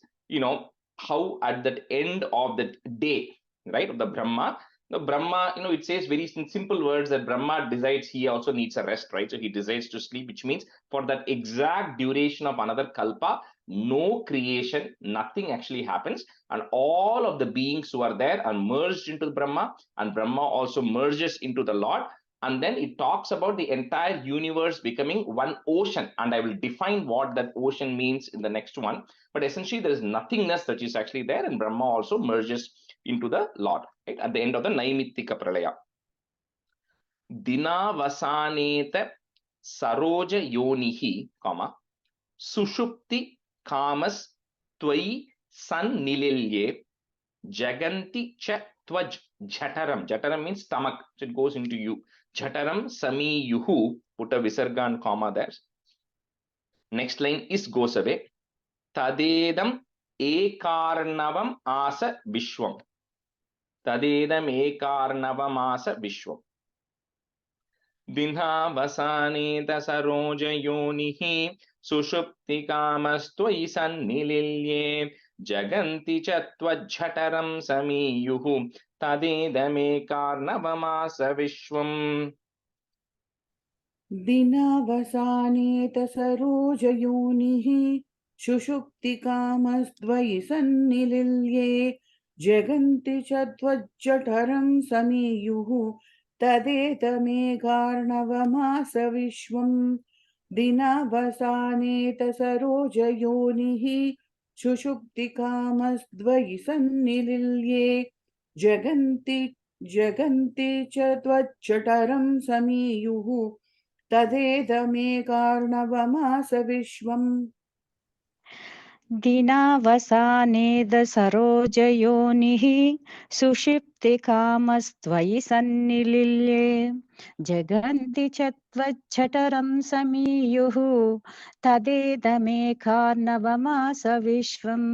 how at that end of the day, right, of the Brahma, Brahma, it says very simple words that Brahma decides he also needs a rest, right? So he decides to sleep, which means for that exact duration of another kalpa, no creation, nothing actually happens. And all of the beings who are there are merged into Brahma, and Brahma also merges into the Lord. And then it talks about the entire universe becoming one ocean. And I will define what that ocean means in the next one. But essentially, there is nothingness that is actually there, and Brahma also merges into the Lord, right? At the end of the Naimittika Pralaya. Dinavasaneta Saroja Yonihi, comma, Sushupti Kamas Tvai San Nililye Jaganti Cha Tvaj Jataram. Jataram means stomach, so it goes into you. Jataram Sami Yuhu, put a visarga and comma there. Next line is goes away. Tadedam Ekarnavam Asa Vishwam. Tadedam Ekarnavam Asa Vishwam. Dinhavasane saroja yonihi sushuptikamastu sannililye jaganti chatvajhataram samiyuhu tadedame karnavamasa vishwam. दिनावसानेत सरोजयोनिः शुषुप्तिकामस्त्वयि सन्निलिल्ये जगन्ति च त्वज्जठरं समीयुः तदेतमेकार्णवमास विश्वम् दिनावसानेत सरोजयोनिः शुषुप्तिकामस्त्वयि सन्निलिल्ये जगन्ति च त्वज्जठरं समीयुः तदेदमेकार्णवमास विश्वम् दिनावसानेद सरोजयोनिः सुषिप्तिकामस्त्वयि सन्निलिल्ये जगन्ति च त्वज्जठरं समीयुः तदेदमेकार्णवमास विश्वम्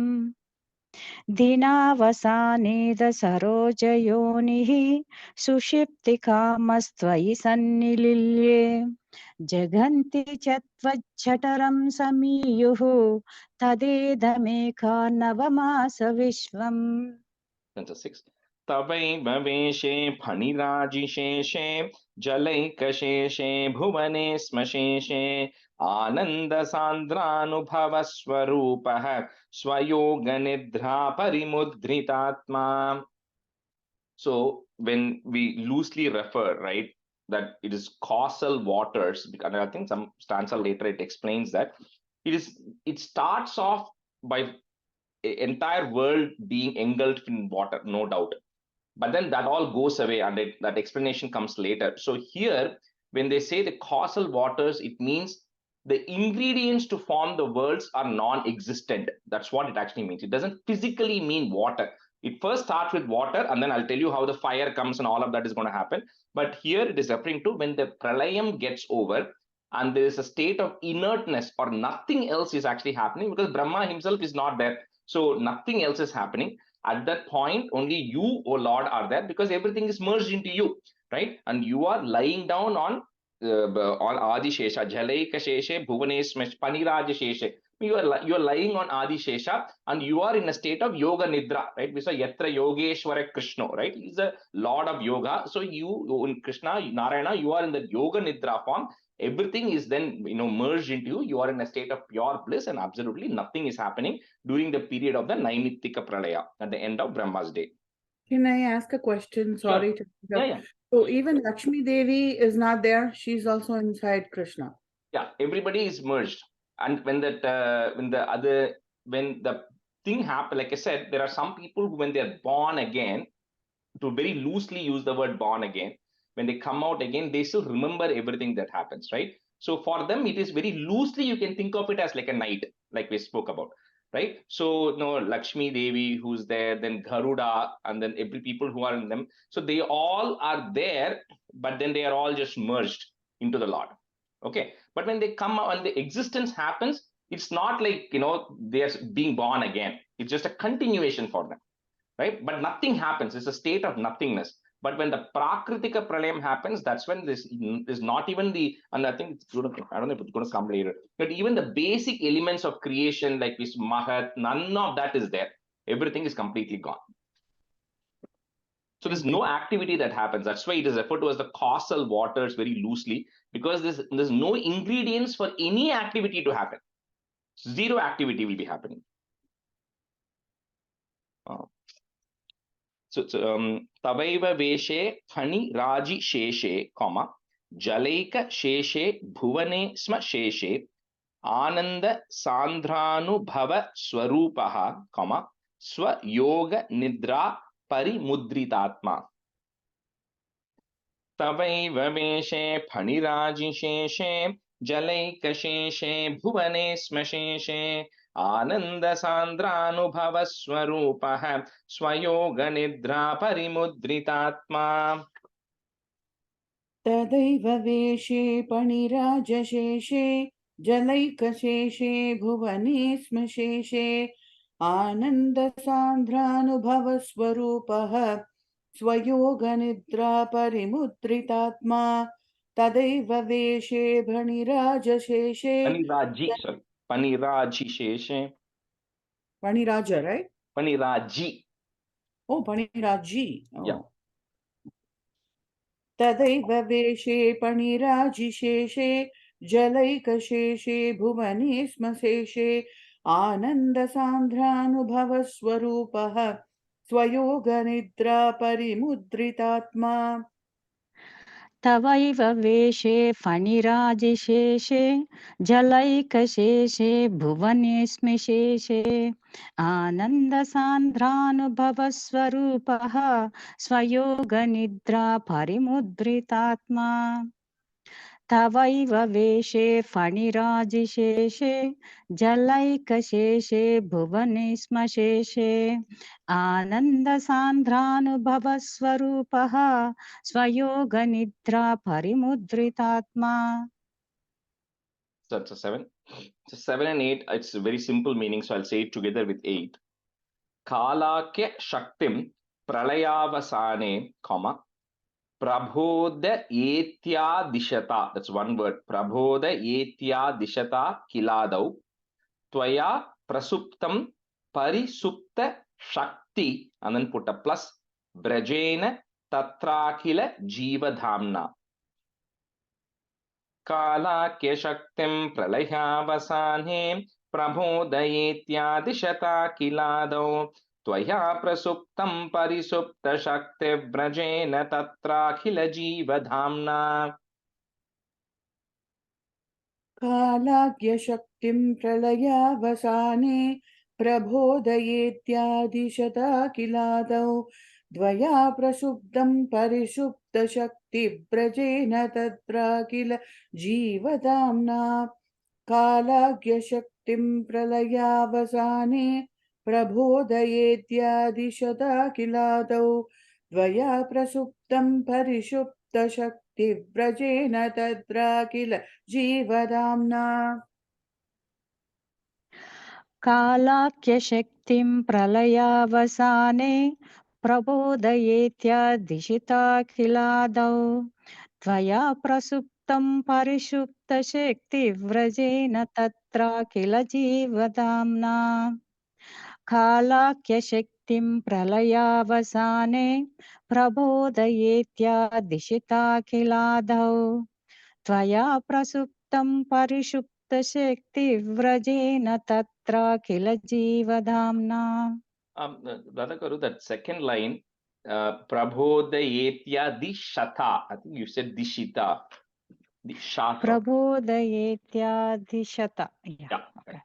दिनावसानेद सरोजयोनिः सुषिप्तिकामस्त्वयि सन्निलिल्ये जगन्ति च त्वज्जठरं समीयुः तदेदमेकार्णवमास विश्वम्. Stanza 6. Tavaiva veshe phanirajisheshe jalaikasheshe bhuvane smasheshe ananda sandranubhava swarupah swayoga nidra parimudritatma. So when we loosely refer, right, that it is causal waters, because I think some stanza later it explains that it starts off by entire world being engulfed in water, no doubt. But then that all goes away and that explanation comes later. So here, when they say the causal waters, it means the ingredients to form the worlds are non-existent. That's what it actually means. It doesn't physically mean water. It first starts with water, and then I'll tell you how the fire comes and all of that is going to happen. But here it is referring to when the pralayam gets over and there is a state of inertness or nothing else is actually happening, because Brahma himself is not there. So nothing else is happening. At that point, only you, O Lord, are there, because everything is merged into you, right? And you are lying down on Adi Shesha, Jalaika Sheshe, Bhuvanesh, Paniraja Sheshe. You are lying on Adi Shesha, and you are in a state of Yoga Nidra, right? We say Yatra Yogeshwara Krishna, right? He's the Lord of Yoga. So you, in Krishna, Narayana, you are in the Yoga Nidra form. Everything is then merged into you. You are in a state of pure bliss, and absolutely nothing is happening during the period of the Naimittika Pralaya at the end of Brahma's day. Can I ask a question? Sorry to interrupt. Yeah. So even Lakshmi Devi is not there. She's also inside Krishna. Yeah, everybody is merged. And when the thing happens, like I said, there are some people who, when they are born again, to very loosely use the word born again, when they come out again, they still remember everything that happens, right? So for them, it is very loosely, you can think of it as like a night, like we spoke about, right? So Lakshmi Devi who's there, then Garuda, and then every people who are in them. So they all are there, but then they are all just merged into the Lord. Okay. But when they come out and the existence happens, it's not like, they are being born again. It's just a continuation for them, right? But nothing happens. It's a state of nothingness. But when the Prakritika Pralayam happens, that's when this is not even and I think it's I don't know if it's going to come later, but even the basic elements of creation, like this Mahat, none of that is there. Everything is completely gone. So there's no activity that happens. That's why it is referred to as the causal waters very loosely, because there's no ingredients for any activity to happen. Zero activity will be happening. So Tavaiva Veshe Hani Raji Sheshe, comma, Jalaika Sheshe Bhuvane Sma Sheshe Ananda Sandhranu Bhava Swarupaha, comma, Swa Yoga Nidra parimudritatma. तवैव वेशे फणिराजिशेषे जलैकशेषे भुवने स्मशेषे आनन्दसान्द्रानुभवस्वरूपः स्वयोगनिद्रा परिमुद्रितात्मा. तदैव वेशे पणिराजशेषे जलैकशेषे भुवने स्मशेषे आनन्दसान्द्रानुभवस्वरूपः स्वयोगनिद्रा परिमुद्रितात्मा. तदैव वेशे पणिराजशेषे Panirajisheshe. Paniraja, right? Paniraji. Oh, Paniraji. Oh. Yeah. तदैव वेशे पणिराजिशेषे जलैकशेषे भुवने स्मशेषे आनन्दसान्द्रानुभवस्वरूपः स्वयोगनिद्रा परिमुद्रितात्मा. तवैव वेशे फणिराजिशेषे जलैकशेषे भुवनेऽस्मिशेषे आनन्दसान्द्रानुभवस्वरूपः स्वयोगनिद्रा परिमुद्रितात्मा. तवैव वेशे फणिराजिशेषे जलैकशेषे भुवने स्मशेषे आनन्दसान्द्रानुभवस्वरूपः स्वयोगनिद्रा परिमुद्रितात्मा. So it's a 7. So 7 and 8, it's a very simple meaning. So I'll say it together with 8. Kalakya Shaktim Pralayavasane, comma, Prabodha Etya Dishata. That's one word. Prabodha Etya Dishata Kiladau. Tvaya Prasuptam Parisupta Shakti. And then put a plus. Brajena Tatrakila Jiva Dhamna. Kalakya Shaktim Pralayavasane प्रबोधयेत्यादिशता किलादौ त्वया प्रसुप्तं परिसुप्तशक्तिव्रजेन तत्राखिलजीवधाम्ना. कालाग्यशक्तिं प्रलयावसाने प्रबोधयेत्यादिशता किलादौ द्वया प्रसुप्तं परिसुप्तशक्तिव्रजेन तत्राखिल जीवधाम्ना. कालाग्यशक्तिं प्रलयावसाने प्रबोधयेत्यादिशता किलादौ द्वया प्रसुप्तं परिसुप्तशक्तिव्रजेन तत्राखिल जीवधाम्ना. कालाख्यशक्तिं प्रलयावसाने प्रबोधयेत्यादिशिताखिलादौ त्वया प्रसुप्तं परिसुप्तशक्तिव्रजेन तत्राखिल जीवधाम्ना. कालाख्यशक्तिं प्रलयावसाने प्रबोधयेत्यादिशिताखिलादौ त्वया प्रसुप्तं परिसुप्तशक्तिव्रजेन तत्राखिल जीवधाम्ना. Radhakaru, that second line, Prabodhayetya Dishata. I think you said Dishita. Dishata. प्रबोधयेत्यादिशत. Yeah. Okay.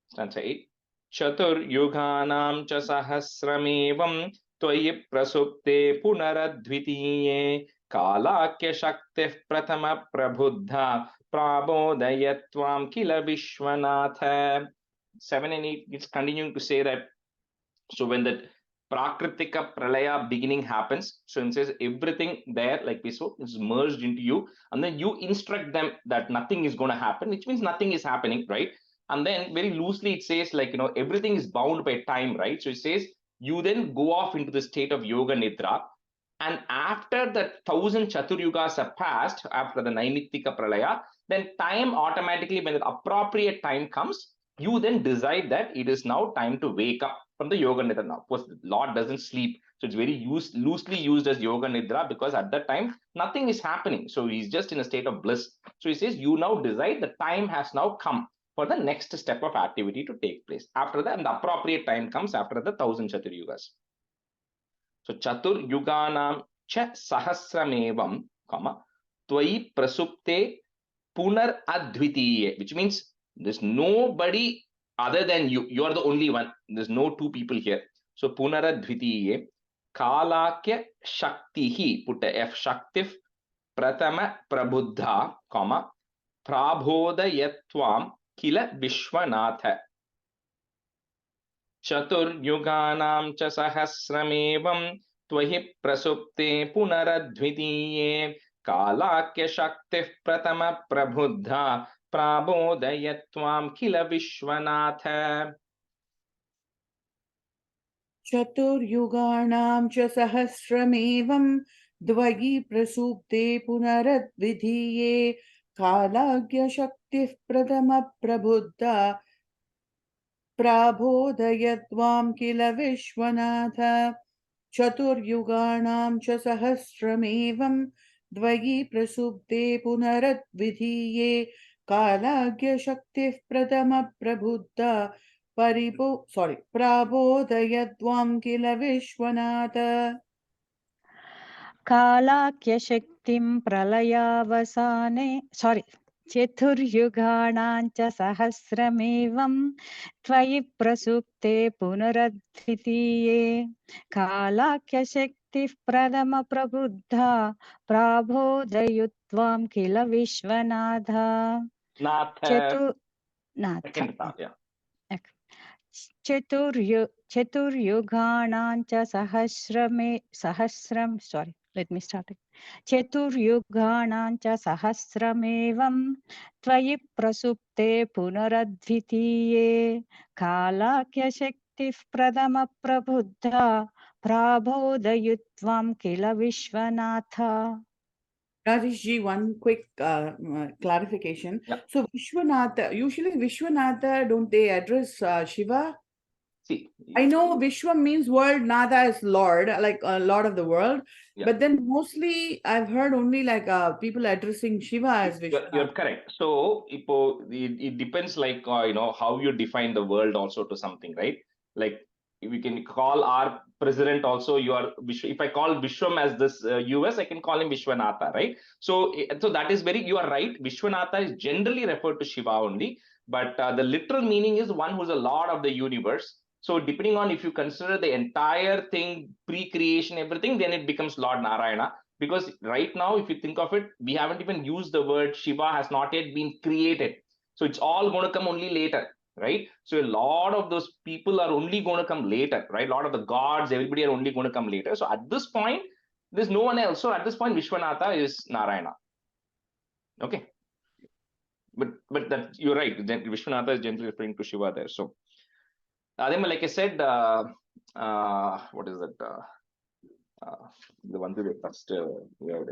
Stanza 8. Chatur yuganam cha sahasramevam tvayi prasupte punaradvitiye kalakya shaktih prathama prabuddha prabodhayatvam kila vishwanatha. 7 and 8, it's continuing to say that, so when that prakritika pralaya beginning happens, so it says everything there, like we saw, is merged into you, and then you instruct them that nothing is going to happen, which means nothing is happening, right? And then very loosely it says, like, you know, everything is bound by time, right? So it says you then go off into the state of yoga nidra, and after the 1000 chaturyugas are passed, after the naimittika pralaya, then time automatically, when the appropriate time comes, you then decide that it is now time to wake up from the yoga nidra. Now, of course, the Lord doesn't sleep, so it's very loosely used as yoga nidra, because at that time nothing is happening, so he's just in a state of bliss. So he says you now decide the time has now come for the next step of activity to take place. After that, the appropriate time comes after the 1000 chaturyugas. So chatur yuganam cha sahasramevam, comma, tvayi prasupte punar advitiye, which means there's nobody other than you. You are the only one. There's no two people here. So punaradvitiye Kalakya Shaktihi, put a F, Shaktif Pratama Prabuddha, comma, Prabodayatvam Kila Vishwanatha. Chaturyuganam cha sahasramevam tvahi prasupte punaradvitiye kalakya shaktif pratama prabuddha prabodayatvam kila vishwanatha. Chaturyuganam cha sahasramevam dvagi prasupte punaradvidhiye kalagya shaktif pradama prabuddha prabodayatvam kila vishwanatha. Chaturyuganam cha sahasramevam dvagi prasupte punaradvidhiye kalagya shaktif pradama prabuddha prabodayatvam kila vishwanatha. कालाख्यशक्तिं प्रलयावसाने चतुर्युगाणाञ्च सहस्रमेवं त्वयि प्रसुप्ते पुनरद्वितीये कालाख्यशक्तिः प्रथमप्रबुद्धा प्राबोधयुत्वां किल विश्वनाथ चतुर्युगाणाञ्च चतुर्युगाणाञ्च सहस्रमेवं त्वयि प्रसुप्ते पुनरद्वितीये कालाख्यशक्तिः प्रथमप्रबुद्धा प्राबोधयुत्वां किल Vishwanath. Rajeshji, one quick clarification. Yeah. So Vishwanatha, usually Vishwanatha, don't they address Shiva? See, I know Vishwa means world, Natha is Lord, like Lord of the world. Yeah. But then mostly I've heard only like people addressing Shiva as Vishwanatha. you're correct. So it depends, like how you define the world also to something, right? Like we can call our president also, if I call Vishwam as this US, I can call him Vishwanatha, right? So that is you are right. Vishwanatha is generally referred to Shiva only, but the literal meaning is one who's a lord of the universe. So depending on if you consider the entire thing, pre-creation, everything, then it becomes Lord Narayana. Because right now, if you think of it, we haven't even used the word Shiva has not yet been created. So it's all going to come only later, right? So a lot of those people are only going to come later, right? A lot of the gods, everybody are only going to come later. So at this point, there's no one else. So at this point, Vishwanatha is Narayana. Okay. But that you're right. Vishwanatha is generally referring to Shiva there. So like I said, what is that? The one we first we have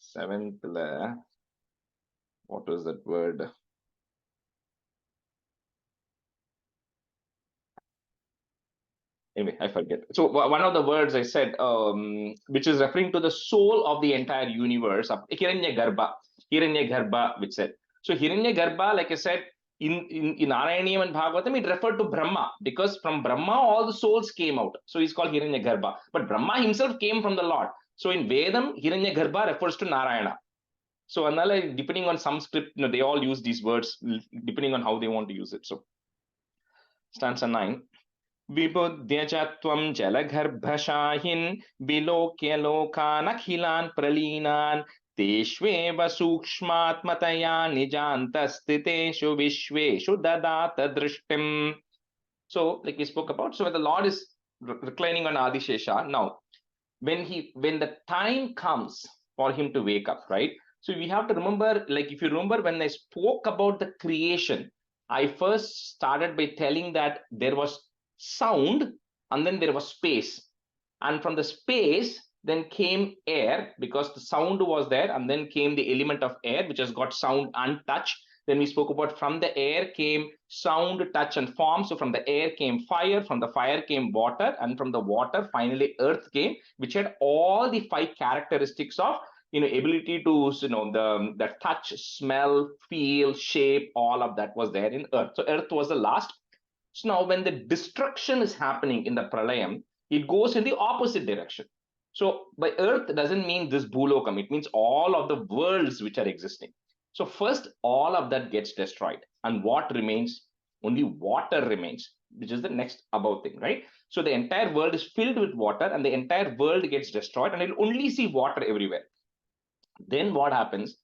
seventh what was that word? Anyway, I forget. So one of the words I said, which is referring to the soul of the entire universe, Hiranyagarbha, which said. So Hiranyagarbha, like I said, in Narayaneeyam and Bhagavatam, it referred to Brahma, because from Brahma all the souls came out. So he's called Hiranyagarbha. But Brahma himself came from the Lord. So in Vedam, Hiranyagarbha refers to Narayana. So depending on some script, they all use these words depending on how they want to use it. So stanza 9. विबुध्य च त्वं जलगर्भशाहिन् विलोक्य लोकानखिलान् प्रलीनान् तेष्वेव सूक्ष्मात्मतया निजान्तस्थितेषु विश्वेषु ददात दृष्टिम्. So like we spoke about, so when the Lord is reclining on Adishesha, now when the time comes for him to wake up, right? So we have to remember, like if you remember when I spoke about the creation, I first started by telling that there was sound and then there was space, and from the space then came air, because the sound was there, and then came the element of air which has got sound and touch. Then we spoke about from the air came sound, touch and form. So from the air came fire, from the fire came water, and from the water finally earth came, which had all the 5 characteristics of ability to the touch, smell, feel, shape, all of that was there in earth. So earth was the last. So now when the destruction is happening in the pralayam, it goes in the opposite direction. So by earth doesn't mean this bhulokam, it means all of the worlds which are existing. So first all of that gets destroyed, and what remains? Only water remains. which is the next above thing, right? So the entire world is filled with water and the entire world gets destroyed and you'll only see water everywhere. Then what happens?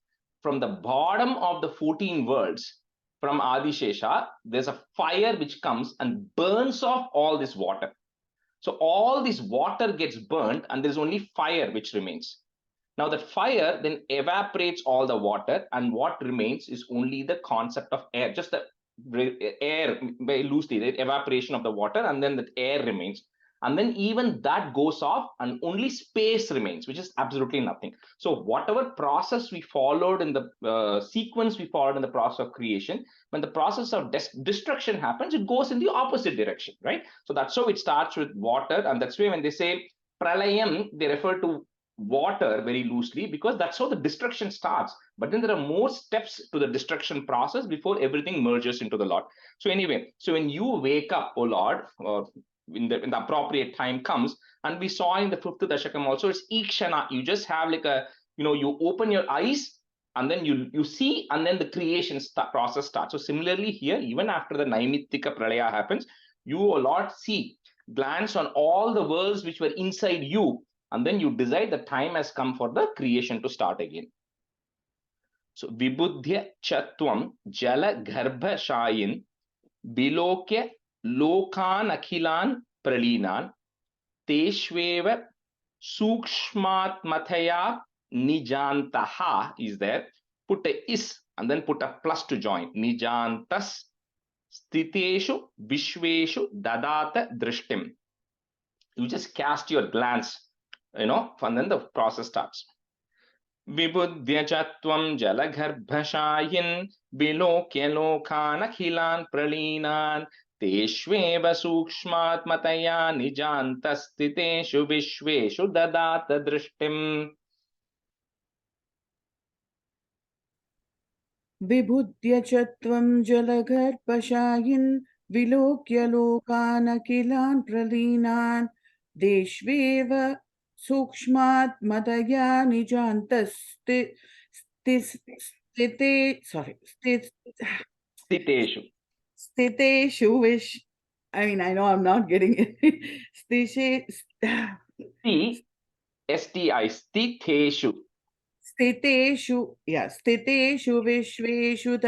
From the bottom of the 14 worlds, from Adishesha, there's a fire which comes and burns off all this water. So all this water gets burnt and there's only fire which remains. Now that fire then evaporates all the water and what remains is only the concept of air, just the air, very loosely, the evaporation of the water, and then the air remains. And then even that goes off and only space remains, which is absolutely nothing. So whatever process we followed in the sequence we followed in the process of creation, when the process of destruction happens, it goes in the opposite direction, right? So that's how it starts with water. And that's why when they say pralayam, they refer to water very loosely because that's how the destruction starts. But then there are more steps to the destruction process before everything merges into the Lord. So anyway, so when you wake up, oh Lord, or when the appropriate time comes, and we saw in the 5th Dashakam also, it's Ikshana. You just have like a, you open your eyes and then you see, and then the creation process starts. So similarly here, even after the Naimittika Pralaya happens, you, O Lord, see, glance on all the worlds which were inside you, and then you decide the time has come for the creation to start again. So Vibudhya Chatvam Jala Garbha Shayin Bilokya Lokan Akhilan Pralinan Teshveva Sukshmatmataya Nijantaha is there. Put a is and then put a plus to join. Nijantas Stiteshu Vishveshu Dadata Drishtim. You just cast your glance, and then the process starts. Vibudhya Chatvam Jalagarbhashayin Bilokya Lokan Akhilan Pralinan Teshveva Sukshmat Mataya Nijantastiteshu Vishveshu Dadata Drishtim. Vibhudya Chatvam Jalagarbhashayin Vilokya Lokan Akilan Pralinan Deshveva Sukshmat Madaya Nijantas Stiteshu Vish. I mean, I know I'm not getting it. Stiteshu. Stiteshu, yeah, Stiteshu Vishveshu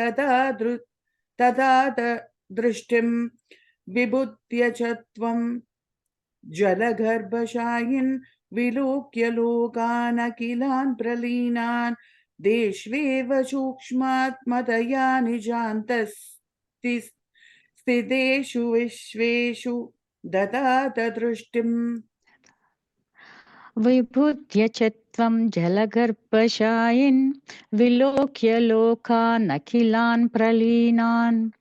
Tada Drishtim Vibhudya Chatvam Jalagarbhashayin Vilokya Lokan Akilan Pralinan Deshveva Sukshmat Madaya Nijantas Stiteshu Vishveshu Dadata Drishtim. Vibhudhya Chatvam Jalagarbhashayin Vilokya Lokan Akhilan Pralinan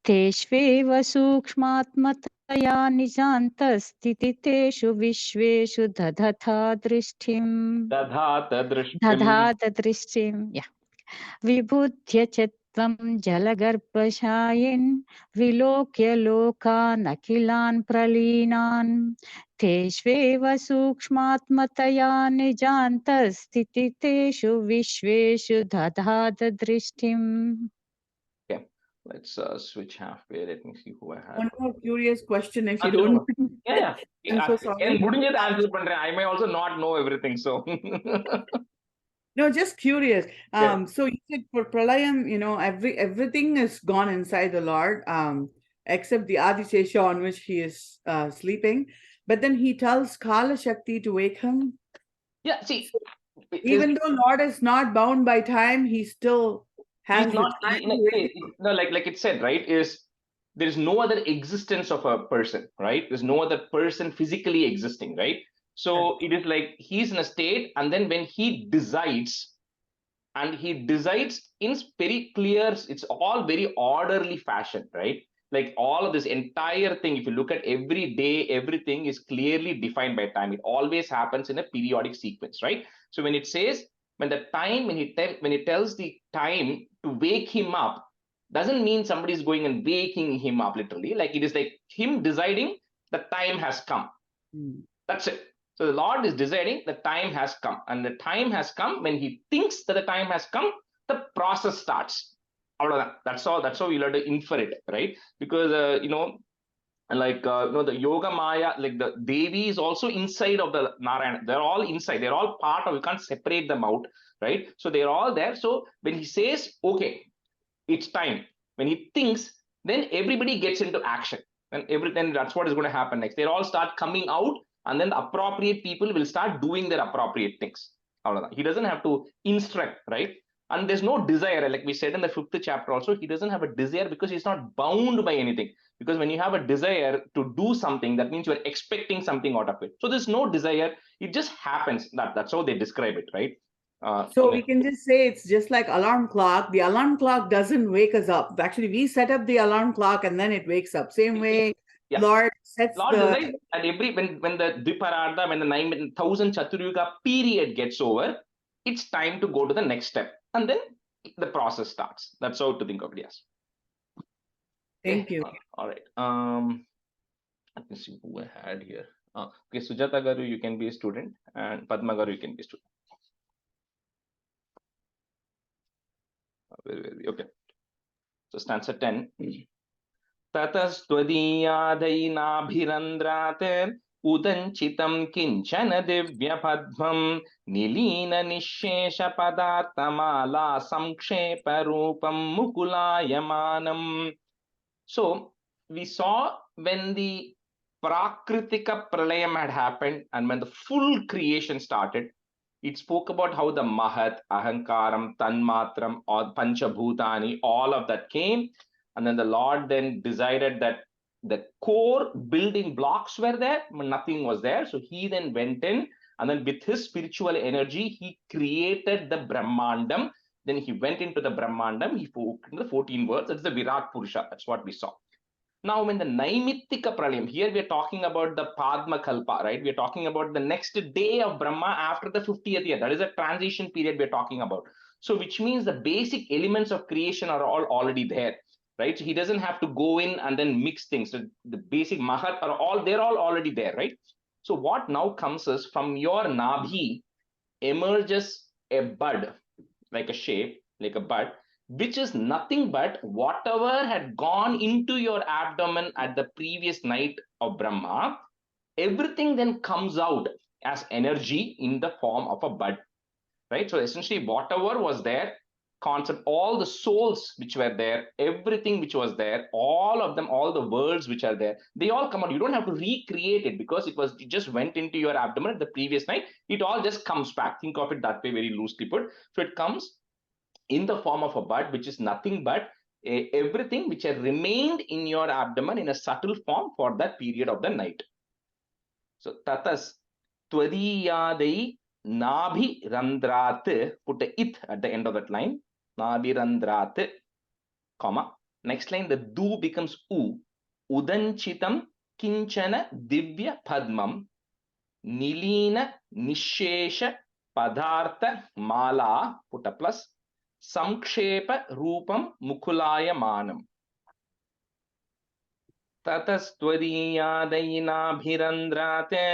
Teshveva Sukshmatmataya Nijantas Tititeshu Vishveshu Dadhatha Drishtim. Dadhata Drishtim. Yeah. Vibhudhya Chatvam Jalagarbhashayin Vilokya Lokan Akhilan Pralinan Teshveva Sukshmatmataya Nijantas Tititeshu Vishveshu Dadhata Drishtim. Okay, let's switch halfway. Let me see who I have. One more curious question, if you don't mind. Yeah. I'm so sorry. I may also not know everything, so. No, just curious. Yeah. So you said for Pralayam, everything is gone inside the Lord, except the Adishesha on which he is sleeping. But then he tells Kala Shakti to wake him. Yeah, see. Even though Lord is not bound by time, he still has He's the not, time to wake him. no, like it said, right, is there is no other existence of a person, right? There's no other person physically existing, right? So it is like he's in a state, and then when he decides, and he decides in very clear, it's all very orderly fashion, right? Like all of this entire thing, if you look at every day, everything is clearly defined by time. It always happens in a periodic sequence, right? So when it says, when he tells the time to wake him up, doesn't mean somebody is going and waking him up literally. Like it is like him deciding the time has come. That's it. So the Lord is deciding the time has come, and the time has come when he thinks that the time has come, the process starts. That's all. That's how you'll have to infer it, right? Because And like the Yoga Maya, like the Devi is also inside of the Narayana. They're all inside. They're all part of. You can't separate them out, right? So they're all there. So when he says, "Okay, it's time," when he thinks, then everybody gets into action, and then that's what is going to happen next. They all start coming out, and then the appropriate people will start doing their appropriate things. He doesn't have to instruct, right? And there's no desire, like we said in the 5th chapter also. He doesn't have a desire because he's not bound by anything. Because when you have a desire to do something, that means you're expecting something out of it. So there's no desire, it just happens. That's how they describe it, right? So we can just say it's just like alarm clock. The alarm clock doesn't wake us up. Actually, we set up the alarm clock and then it wakes up. Same way, Yeah. Lord sets Lord the. decides, and when the Dviparada, when the 9,000 Chaturyuga period gets over, it's time to go to the next step, and then the process starts. That's how to think of it. Yes. Thank you. All right. Let me see who I had here. Okay, Sujata Garu, you can be a student, and Padma Garu, you can be a student. Okay. So stanza 10. ततस्त्वदीयादैनाभिरन्द्रात् उदञ्चितं किञ्चन दिव्यपद्मं निलीननिःशेषपदार्थमाला संक्षेपरूपं मुकुलायमानम्. So we saw when the Prakritika Pralayam had happened and when the full creation started, it spoke about how the Mahat, Ahankaram, Tanmatram, or Panchabhutani, all of that came. And then the Lord then decided that the core building blocks were there, but nothing was there. So he then went in, and then with his spiritual energy, he created the Brahmandam. Then he went into the Brahmandam, he spoke in the 14 words. That's the Virat Purusha. That's what we saw. Now, when the Naimittika Pralayam, here we are talking about the Padma Kalpa, right? We are talking about the next day of Brahma after the 50th year. That is a transition period we are talking about. So, which means the basic elements of creation are all already there, right? So he doesn't have to go in and then mix things. So the basic Mahat they're all already there, right? So what now comes is from your Nabhi emerges a bud, like a shape, like a bud, which is nothing but whatever had gone into your abdomen at the previous night of Brahma, everything then comes out as energy in the form of a bud, right? So essentially, whatever was there, concept, all the souls which were there, everything which was there, all of them, all the worlds which are there, they all come out. You don't have to recreate it because it just went into your abdomen the previous night. It all just comes back. Think of it that way, very loosely put. So it comes in the form of a bud, which is nothing but everything which had remained in your abdomen in a subtle form for that period of the night. So tatas twadiyadai Nabhi Randrat, put a it at the end of that line. Nabhi Randrat, comma. Next line, the du becomes u. Udanchitam kinchana divya padmam nilina nishesha padartha mala, put a plus. Samkshepa rupam mukulaya manam. ततस्त्वदीयादैनाभिरन्द्राते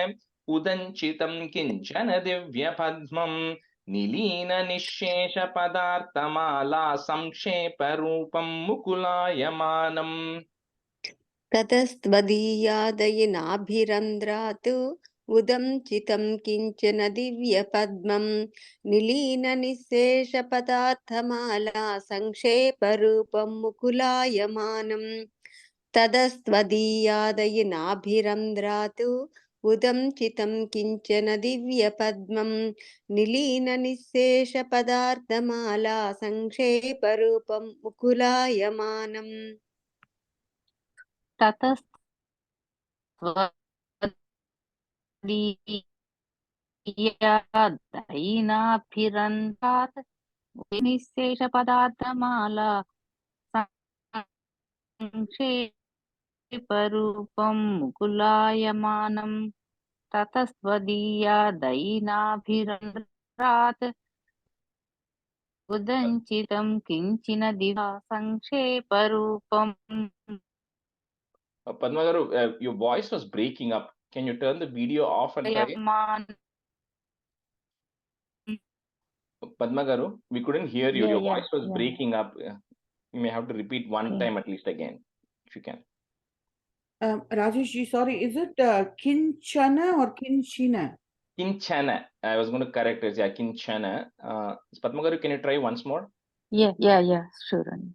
उदञ्चितं किञ्चन दिव्यपद्मं निलीननिःशेषपदार्थमाला संक्षेपरूपं मुकुलायमानम्. ततस्त्वदीयादयिनाभिरन्द्रात् उदञ्चितं किञ्चन दिव्यपद्मं निलीननिःशेषपदार्थमाला संक्षेपरूपं मुकुलायमानम्. ततस्त्वदीयादयिनाभिरन्द्रात् उदञ्चितं किञ्चन दिव्यपद्मं निलीननिःशेषपदार्थमाला संक्षेपरूपं मुकुलायमानम्. ततस्त्वदीयादैनाभिरन्ध्रात् निःशेषपदार्थमाला संक्षेपरूपं मुकुलायमानम्. ततस्त्वदीयादैनाभिरन्ध्रात् उदञ्चितं किञ्चिन दिवा संक्षेपरूपम्. Padma Garu, your voice was breaking up. Can you turn the video off and try? Padma Garu, we couldn't hear you. Your voice was breaking up. You may have to repeat one time at least again, if you can. Rajesh, sorry, is it Kinchana or Kinchina? Kinchana. I was going to correct it. Yeah, Kinchana. Padmagaru, can you try once more? Yeah, sure. Rani.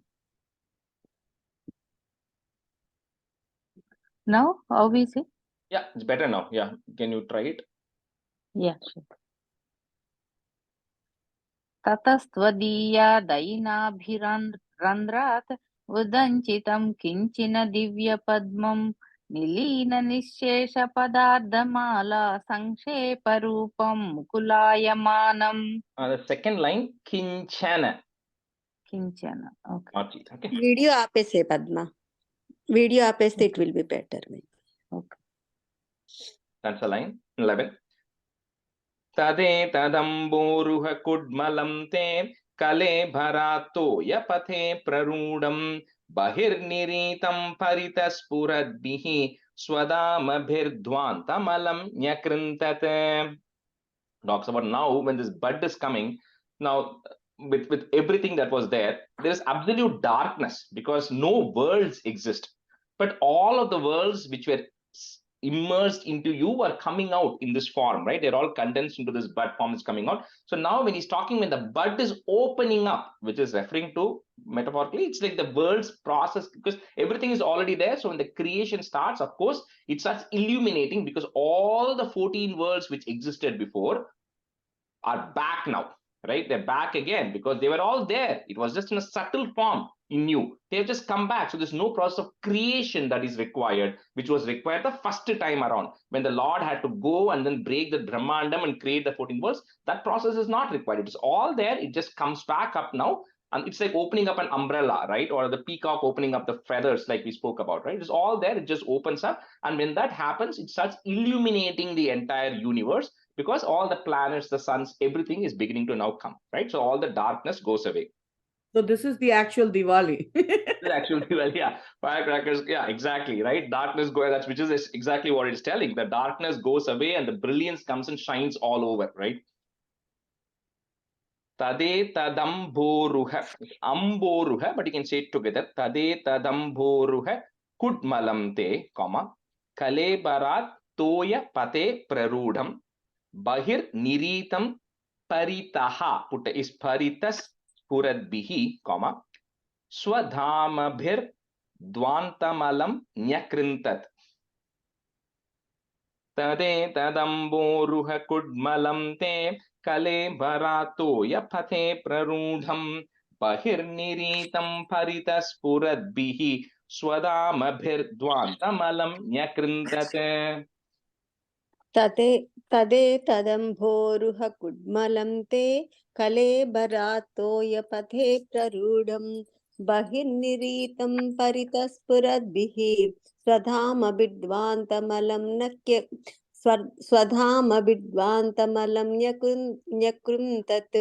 Now, how is it? Yeah, it's better now. Yeah, can you try it? Yeah, sure. ततस्त्वदीया दयिनाभिरन्ध्रात् उदञ्चितं किञ्चिन दिव्यपद्मं निलीननिःशेषपदार्धमाला संक्षेपरूपं मुकुलायमानम्. The second line, Kinchana. किञ्चन. Okay. Okay. Video apese Padma. Video apese, it will be better. Okay. That's the line. 11. Tade tadamboruha kudmalam te kale bharato yapathe prarudam bahirniritam paritaspuradbihi swadamabhirdvantamalam nyakrintate. Talks about now when this bud is coming, now with everything that was there is absolute darkness because no worlds exist, but all of the worlds which were immersed into you are coming out in this form, right? They're all condensed into this bud form is coming out. So now when he's talking, when the bud is opening up, which is referring to metaphorically, it's like the world's process because everything is already there. So when the creation starts, of course, it starts illuminating because all the 14 worlds which existed before are back now, right? They're back again because they were all there. It was just in a subtle form in you. They've just come back. So there's no process of creation that is required, which was required the first time around when the Lord had to go and then break the Brahmandam and create the 14 worlds. That process is not required. It is all there. It just comes back up now. And it's like opening up an umbrella, right? Or the peacock opening up the feathers like we spoke about, right? It's all there. It just opens up. And when that happens, it starts illuminating the entire universe because all the planets, the suns, everything is beginning to now come, right? So all the darkness goes away. So this is the actual Diwali. The actual Diwali, yeah. Firecrackers, yeah, exactly, right? Darkness goes, which is exactly what it's telling. The darkness goes away and the brilliance comes and shines all over, right? Tade tadamboruha, amboruha, but you can say it together. Tade tadamboruha kudmalam te, comma, kale barat toya pate prarudham, bahir niritam paritaha, putta is paritas puradbihi, comma, swadhamabhir dvantamalam nyakrintat. Tade tadamboruha kudmalam te kale bharato yapathe prarudham bahirniritam paritaspuradbihi swadamabhir dvantamalam nyakrintat. Tade tadamboruha kudmalam te kalebharatoyapathe prarudham bahirniritam paritaspuradbihi swadhamabhidvantamalam nyakruntat.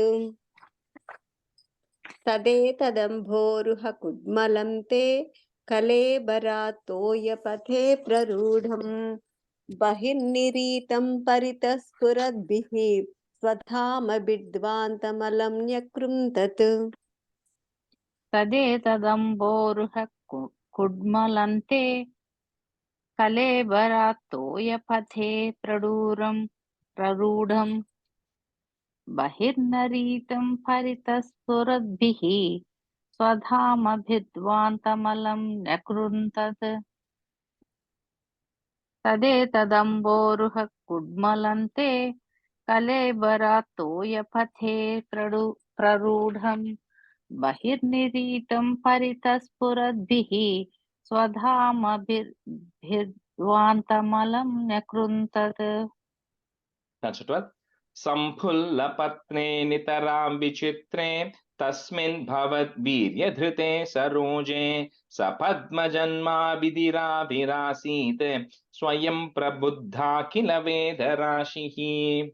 Tade tadamboruha kudmalam te kalebharatoyapathe prarudham bahirniritam paritaspuradbihi swadhamabhidvantamalam nyakruntat. तदेतदम्बोरुह कुड्मलन्ते कलेबरात्तोयपथे प्ररूढं बहिर्नरीतं परितस्फुरद्भिः स्वधामभिद्वान्तमलं न्यकृन्तत्. तदेतदम्बोरुह कुड्मलन्ते कलेबरात्तोयपथे प्ररूढं बहिर्निरीतं परितस्फुरद्भिः स्वधामभिर्द्वान्तमलं न्यकृन्तत्. That's it. Samphullapatne nitaram vichitre tasmin bhavat virya dhrite saroje sapadma janma vidira virasite swayam prabuddha kila vedarashihi.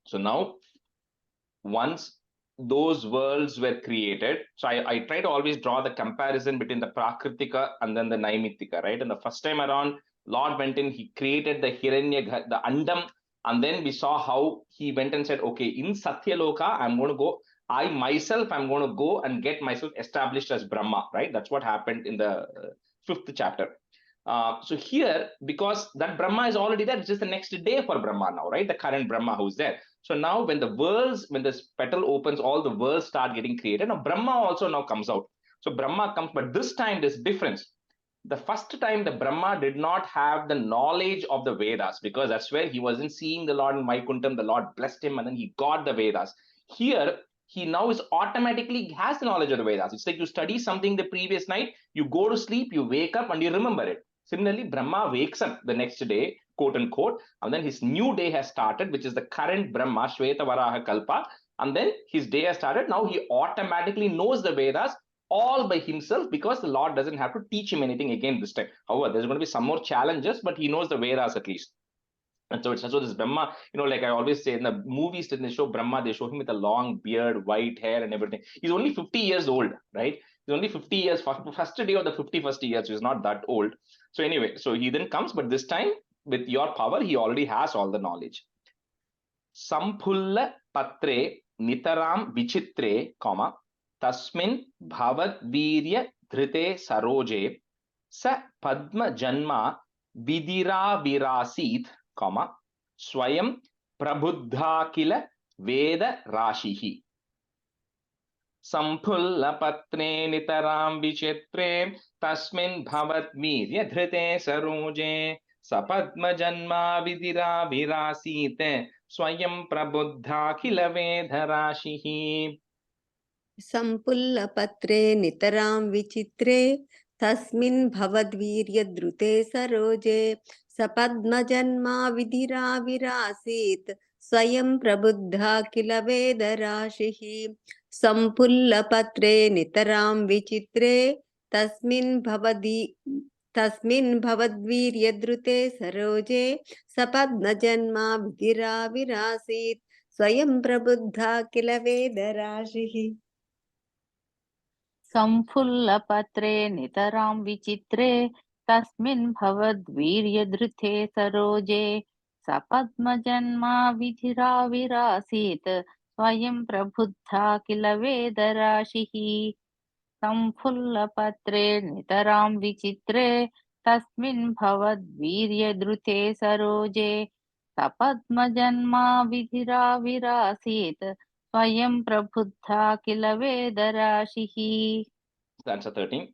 So now, once those worlds were created, so I try to always draw the comparison between the Prakritika and then the Naimitika, right? And the first time around, Lord went in, he created the Hiranya, the Andam, and then we saw how he went and said, okay, in Satyaloka, I'm going to go, I myself, I'm going to go and get myself established as Brahma, right? That's what happened in the 5th chapter. So here, because that Brahma is already there, it's just the next day for Brahma now, right? The current Brahma who's there. So now when this petal opens, all the worlds start getting created. Now Brahma also now comes out. So Brahma comes, but this time there's difference. The first time the Brahma did not have the knowledge of the Vedas, because that's where he wasn't seeing the Lord in Vaikuntham. The Lord blessed him and then he got the Vedas. Here, he now is automatically has the knowledge of the Vedas. It's like you study something the previous night, you go to sleep, you wake up and you remember it. Similarly, Brahma wakes up the next day, quote unquote, and then his new day has started, which is the current Brahma, Shweta Varaha Kalpa. And then his day has started. Now he automatically knows the Vedas all by himself, because the Lord doesn't have to teach him anything again this time. However, there's going to be some more challenges, but he knows the Vedas at least. And so this Brahma, like I always say in the movies, when they show Brahma, they show him with a long beard, white hair, and everything. He's only 50 years old, right? He's only 50 years, first day of the 51st year, so he's not that old. So anyway, so he then comes, but this time with your power, he already has all the knowledge. Samphulla patre nitaram vichitre, comma, tasmin bhavat virya dhrite saroje, sa padma janma vidira virasit, comma, swayam prabuddha kila veda rashihi. Samphulla patre nitaram vichitre, tasmin bhavat virya dhrite saroje, sapadma janma vidira virasite, swayam prabuddha kila veda rashihi. Sampullapatre nitaram vichitre tasmin bhavadvirya saroje sapadmajanma vidira virasit swayam prabuddha kila vedarashihi. Sampullapatre nitaram vichitre tasmin bhavadvirya saroje sapadmajanma vidira virasit swayam prabuddha kila vedarashihi. संफुल्लपत्रे नितरां विचित्रे तस्मिन् भवद्वीर्यधृते सरोजे सपद्मजन्मा विधिराविरासीत् स्वयं प्रबुद्धा किल वेदराशिः संफुल्लपत्रे नितरां विचित्रे तस्मिन् भवद्वीर्यधृते सरोजे सपद्मजन्मा विधिराविरासीत् स्वयं प्रबुद्धा किल वेदराशिः. Stanza 13.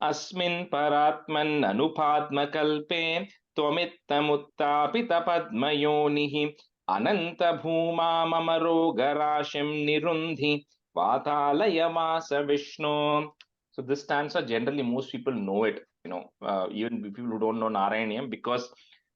Asmin paratman anupadmakalpe tvamittamuttapita padmayonihi ananta bhuma mamarogarashim nirundhi vatalayamasa Vishnu. So this stanza, generally most people know it, even people who don't know Narayaneeyam, because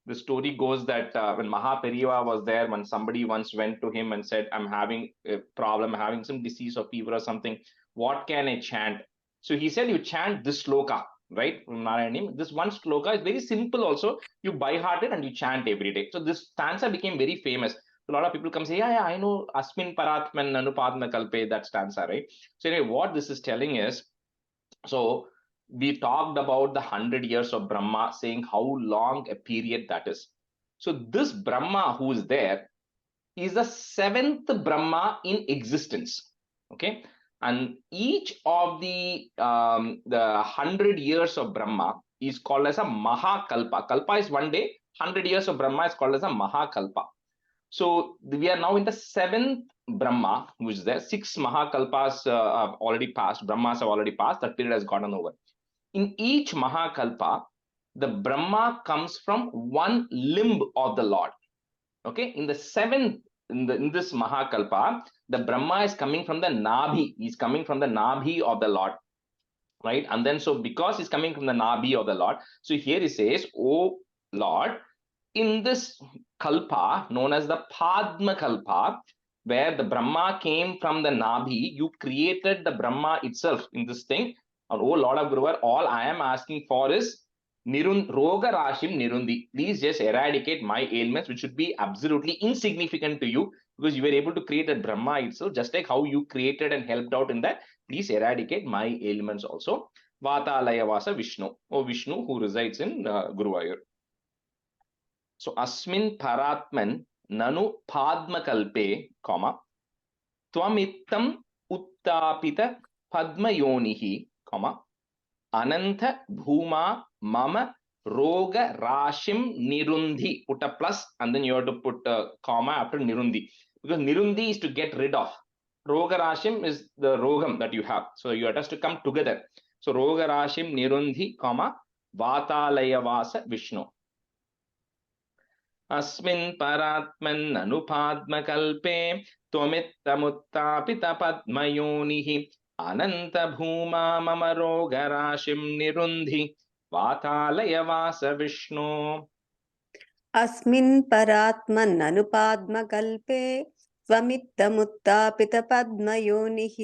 the story goes that when Mahaperiva was there, when somebody once went to him and said, I'm having a problem, having some disease or fever or something, what can I chant? So he said, you chant this sloka, right? From Narayaneeyam. This one sloka is very simple also. You by heart it and you chant every day. So this stanza became very famous. A lot of people come say, yeah, I know Asmin Paratman Anupadma Kalpe, that stanza, right? So anyway, what this is telling is, so we talked about the 100 years of Brahma, saying how long a period that is. So this Brahma who is there is the 7th Brahma in existence. Okay. And each of the 100 years of Brahma is called as a Mahakalpa. Kalpa is one day, 100 years of Brahma is called as a Mahakalpa. So we are now in the 7th Brahma, which is there. 6 Mahakalpas have already passed, Brahmas have already passed, that period has gotten over. In each Mahakalpa, the Brahma comes from one limb of the Lord. Okay, in the 7th, in this Mahakalpa, the Brahma is coming from the Nabhi. He's coming from the Nabhi of the Lord, right? And then, so because he's coming from the Nabhi of the Lord, so here he says, oh Lord, in this Kalpa, known as the Padma Kalpa, where the Brahma came from the Nabhi, you created the Brahma itself in this thing. And oh Lord of Guruvar, all I am asking for is Roga Rashim Nirundi. Please just eradicate my ailments, which should be absolutely insignificant to you, because you were able to create a Brahma itself, just like how you created and helped out in that. Please eradicate my ailments also. Vatalaya Vasa Vishnu, or Vishnu who resides in Guruvayur. So Asmin Paratman Nanu Padma Kalpe, comma, Twamittam Uttapita Padma Yonihi, comma, Ananta Bhuma Mama Roga Rashim Nirundi. Put a plus and then you have to put a comma after Nirundi. Because Nirundi is to get rid of. Roga Rashim is the rogam that you have. So you have to come together. So Roga Rashim Nirundi, comma, Vatalayavasa Vishnu. Asmin Paratman Anupadmakalpe Tvamittamuttapita Padmayonihi Ananta Bhuma Mama Roga Rashim Nirundi Vatalayavasa Vishnu. अस्मिन् परात्मन् अनुपाद्मकल्पे त्वमित्तमुत्तापितपद्मयोनिः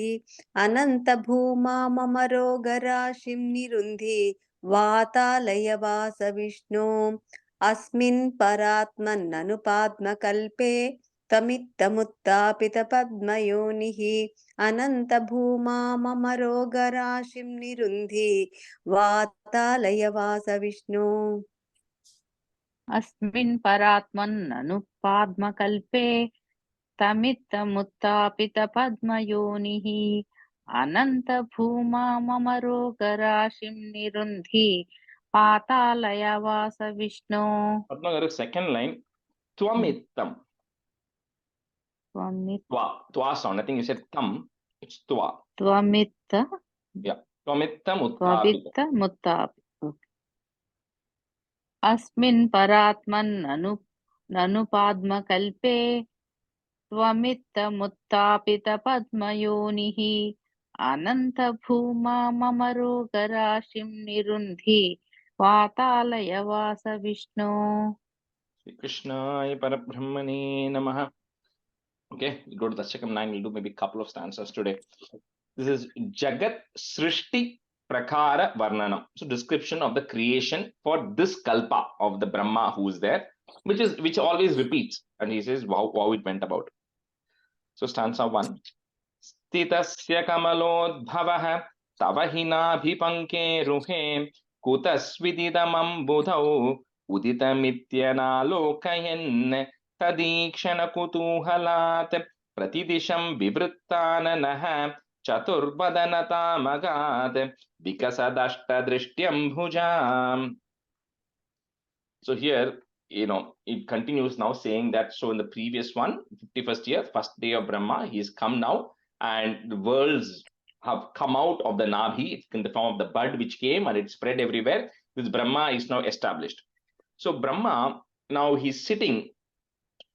अनन्तभूमा मम रोगराशिं निरुन्धि वातालयवास विष्णो अस्मिन् परात्मन् अनुपाद्मकल्पे त्वमित्तमुत्तापितपद्मयोनिः अनन्तभूमा मम रोगराशिं निरुन्धि वातालयवास विष्णो अस्मिन् परात्मन्ननुपाद्मकल्पे तमित्तमुत्तापितपद्मयोनिः अनन्तभूमा मम रोगराशिं निरुन्धि पातालयवास विष्णो. Padma, second line. Twamittam. Twa sound. I think you said tam. It's twa. Tvamitta. Yeah. Twamittam uttapita. अस्मिन् परात्मन्ननुपाद्मकल्पे त्वमित्तमुत्तापितपद्मयोनिः अनन्तभूमा मम रोगराशिं निरुन्धि वातालयवास विष्णो. Shri Krishnaya Parabrahmane Namaha. Okay, we go to Dasakam 9. We'll do maybe a couple of stanzas today. This is Jagat Srishti Prakara Varnanam. So description of the creation for this kalpa of the Brahma who is there, which always repeats. And he says how it went about. So stanza 1. Stitasya kamalodbhavah tavahinaabhipanke ruhe kutasvididamam budhau uditamityanaalokayen tadikshana kutuhalat pratidisham vivrittananah chaturbadanatamagad vikasadashtadrishtyam bhujam. So here, it continues now saying that, so in the previous one, 51st year, first day of Brahma, he has come now, and the worlds have come out of the Nabhi. It's in the form of the bud which came and it spread everywhere. This Brahma is now established. So Brahma, now he's sitting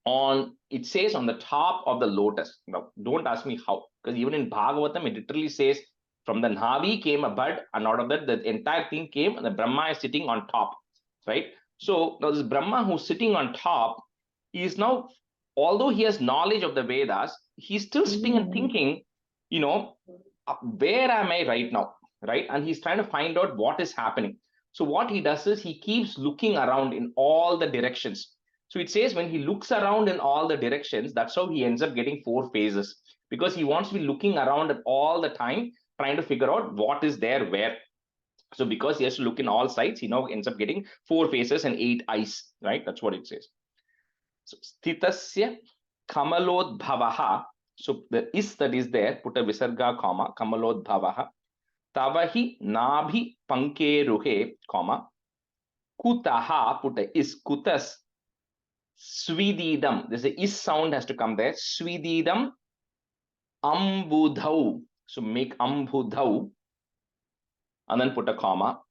on, it says on the top of the lotus. Now, don't ask me how, because even in Bhagavatam, it literally says from the Navi came a bud, and out of that, the entire thing came, and the Brahma is sitting on top, right? So now this Brahma who's sitting on top is now, although he has knowledge of the Vedas, he's still sitting and thinking, where am I right now, right? And he's trying to find out what is happening. So what he does is he keeps looking around in all the directions. So it says when he looks around in all the directions, that's how he ends up getting 4 phases, because he wants to be looking around at all the time, trying to figure out what is there where. So because he has to look in all sides, he now ends up getting 4 faces and 8 eyes, right? That's what it says. So Stitasya Kamalodbhavaha. So the is that is there, put a visarga comma, Kamalodbhavaha. Tavahi Nabhi Panke Ruhe, comma. Kutaha, put a is, Kutas Svididam. There's a is sound has to come there. Svididam Ambudhau. So make Ambudhau. And then put a comma.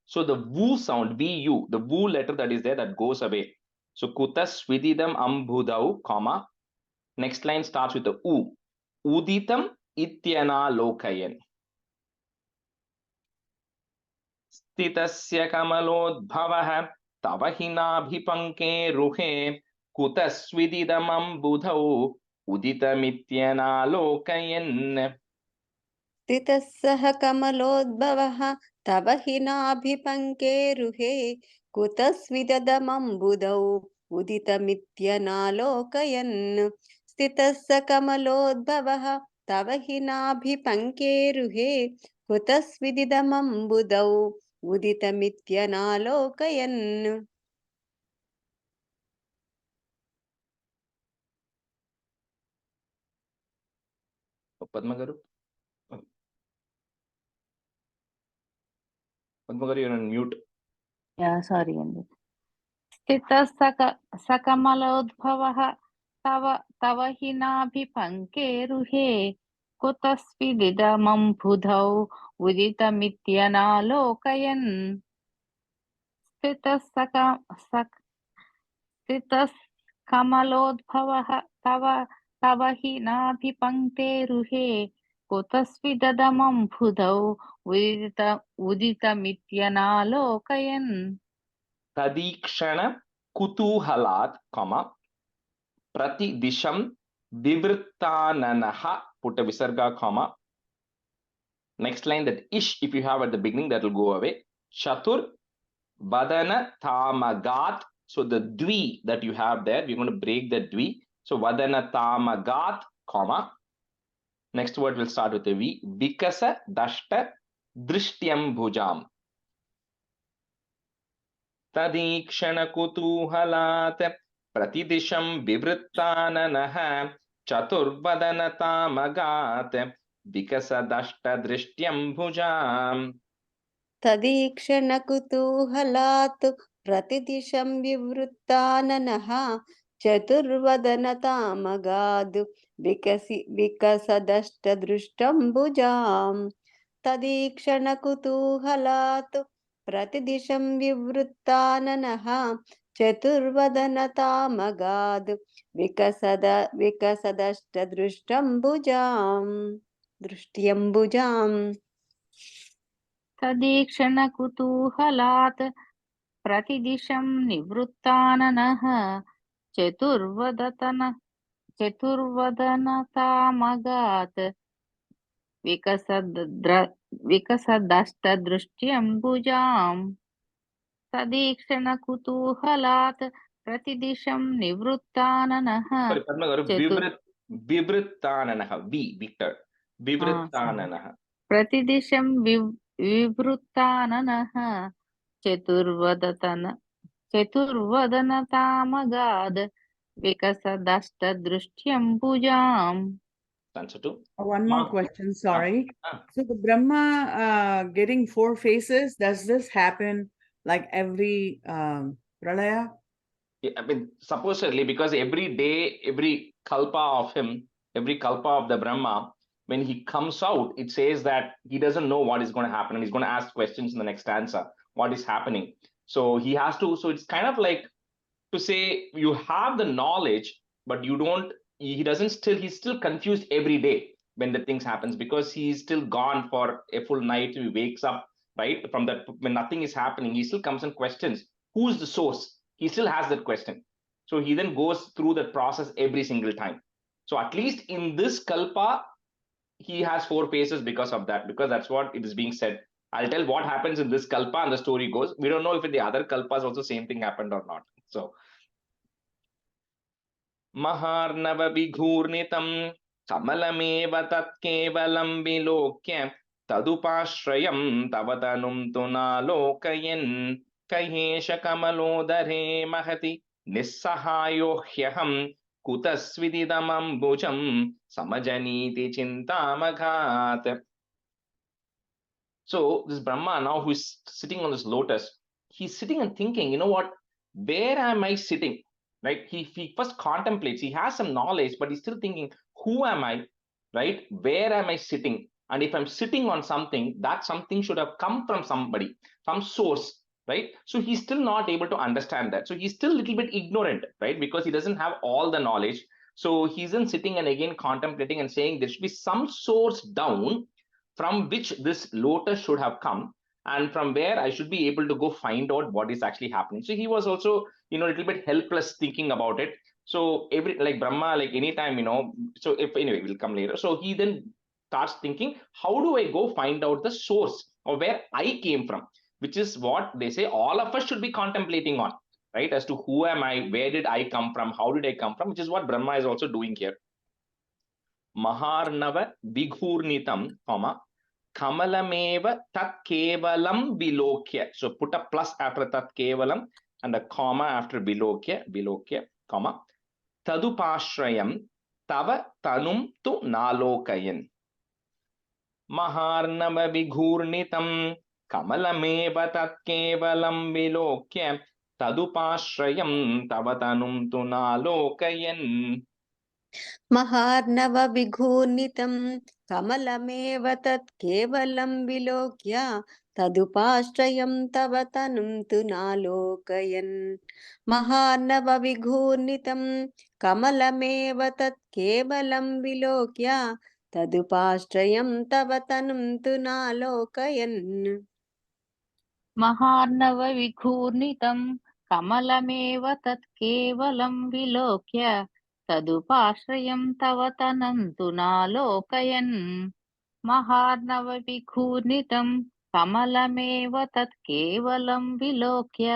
So the vu sound, vu, the vu letter that is there, that goes away. So kutas svididam ambudau, comma. Next line starts with the u. Uditam ityana lokayan. Stitasya kamalodbhavah tavahinaabhipanke ruhe kutas svididam ambudau uditam ityana lokayan. स्थितः सः कमलोद्भवः तव हि नाभिपङ्के रुहे कुतस्विदमम्बुधौ उदितमित्यनालोकयन् स्थितः स कमलोद्भवः तव हि नाभिपङ्के रुहे कुतस्विदिदमम्बुधौ उदितमित्यनालोकयन्. Padma Garu. Padma Garu, you're on mute. Sorry అండి. స్థిత సకమలోద్భవః తవ తవ హి నాభిపంకేరుహే కుతస్విదిదమం బుధౌ ఉదితమిత్యనాలోకయన్. స్థితఃకమలోద్భవः తవ హి నాభిపంక్తేరుహే కుతస్విదమం బుధౌ ఉదితమిత్యనాలోకయన్. తదీక్షణ కుతూహలాత్, ప్రతి దిశం వివృత్తాననః, put a visarga comma. Next line, that ish if you have at the beginning, that will go away. Chatur vadana tamagat. So the dvi that you have there, we're going to break the dvi. So vadana tamagat, comma. Next word will start with a v. Vikasa dashta drishtyam bhujam. तदीक्षण कुतूहलात् प्रतिदिशं विवृत्ताननः चतुर्वदनतामगात् विकसदष्टदृष्ट्यं भुजाम्. तदीक्षण कुतूहलात् प्रतिदिशं विवृत्ताननः चतुर्वदनतामगाद् विकसदष्टदृष्टं भुजाम्. तदीक्षण कुतूहलात् प्रतिदिशं विवृत्ताननः चतुर्वदनतामगाद् विकसदष्टदृष्टं भुजाम्. दृष्ट्यं भुजाम्. तदीक्षण कुतूहलात् प्रतिदिशं निवृत्ताननः चतुर्वदनतामगात् विकसदष्टदृष्ट्यं भुजाम्. तदीक्षण कुतूहलात् प्रतिदिशं निवृत्ताननः विवृत्ताननः, Victor, विवृत्ताननः. प्रतिदिशं विवृत्ताननः चतुर्वदनतामगाद् विकसदष्टदृष्ट्यं भुजाम्. Answer to One more question, sorry. So the Brahma getting 4 faces, does this happen like every pralaya? I mean, supposedly, because every day, every kalpa of him, every kalpa of the Brahma, when he comes out, it says that he doesn't know what is going to happen, and he's going to ask questions in the next stanza. What is happening? So he has to. So it's kind of like to say you have the knowledge, but you don't. He doesn't still. He's still confused every day when the things happens, because he's still gone for a full night. He wakes up right from that when nothing is happening. He still comes and questions who's the source. He still has that question. So he then goes through that process every single time. So at least in this kalpa, he has 4 faces because of that, because that's what it is being said. I'll tell what happens in this kalpa and the story goes. We don't know if in the other kalpas also same thing happened or not. So Maharnava Vighurnitam Kamalameva Tat Kevalam Vilokya Tadupashrayam Tavatanum Tunalokayan Kahesha Kamalodare Mahati Nissahayohyaham Kutasvididamam Bhujam Samajaniti Chintamaghat. So this Brahma now, who is sitting on this lotus, he's sitting and thinking, you know what, where am I sitting? Right? He first contemplates, he has some knowledge, but he's still thinking, who am I? Right? Where am I sitting? And if I'm sitting on something, that something should have come from somebody, some source, right? So he's still not able to understand that. So he's still a little bit ignorant, right? Because he doesn't have all the knowledge. So he's then sitting and again contemplating and saying there should be some source down from which this lotus should have come, and from where I should be able to go find out what is actually happening. So he was also, a little bit helpless thinking about it. So like Brahma, like anytime, so if anyway, we'll come later. So he then starts thinking, how do I go find out the source or where I came from, which is what they say all of us should be contemplating on, right? As to who am I, where did I come from, how did I come from, which is what Brahma is also doing here. Maharnava Vighurnitam, Kamalameva Tat Kevalam Vilokya. So put a plus after Tat Kevalam and a comma after Vilokya, comma. Tadupashrayam Tava Tanum Tu Nalokayan. Maharnava Vighurnitam Kamalameva tat kevalam vilokya tadupashrayam tava tanum tu nalokayan. महार्णव विघूर्णितं कमलमेव तत् केवलं विलोक्य तदुपाश्रयं तव तनुं तु नालोकयन् महार्णव विघूर्णितं कमलमेव तत् केवलं विलोक्य तदुपाश्रयं तव तनुं तु नालोकयन् महार्णव विघूर्णितं कमलमेव तत् केवलं विलोक्य तदुपाश्रयं तव तनं तु नालोकयन् महार्णव विघूर्णितं कमलमेव तत् केवलं विलोक्य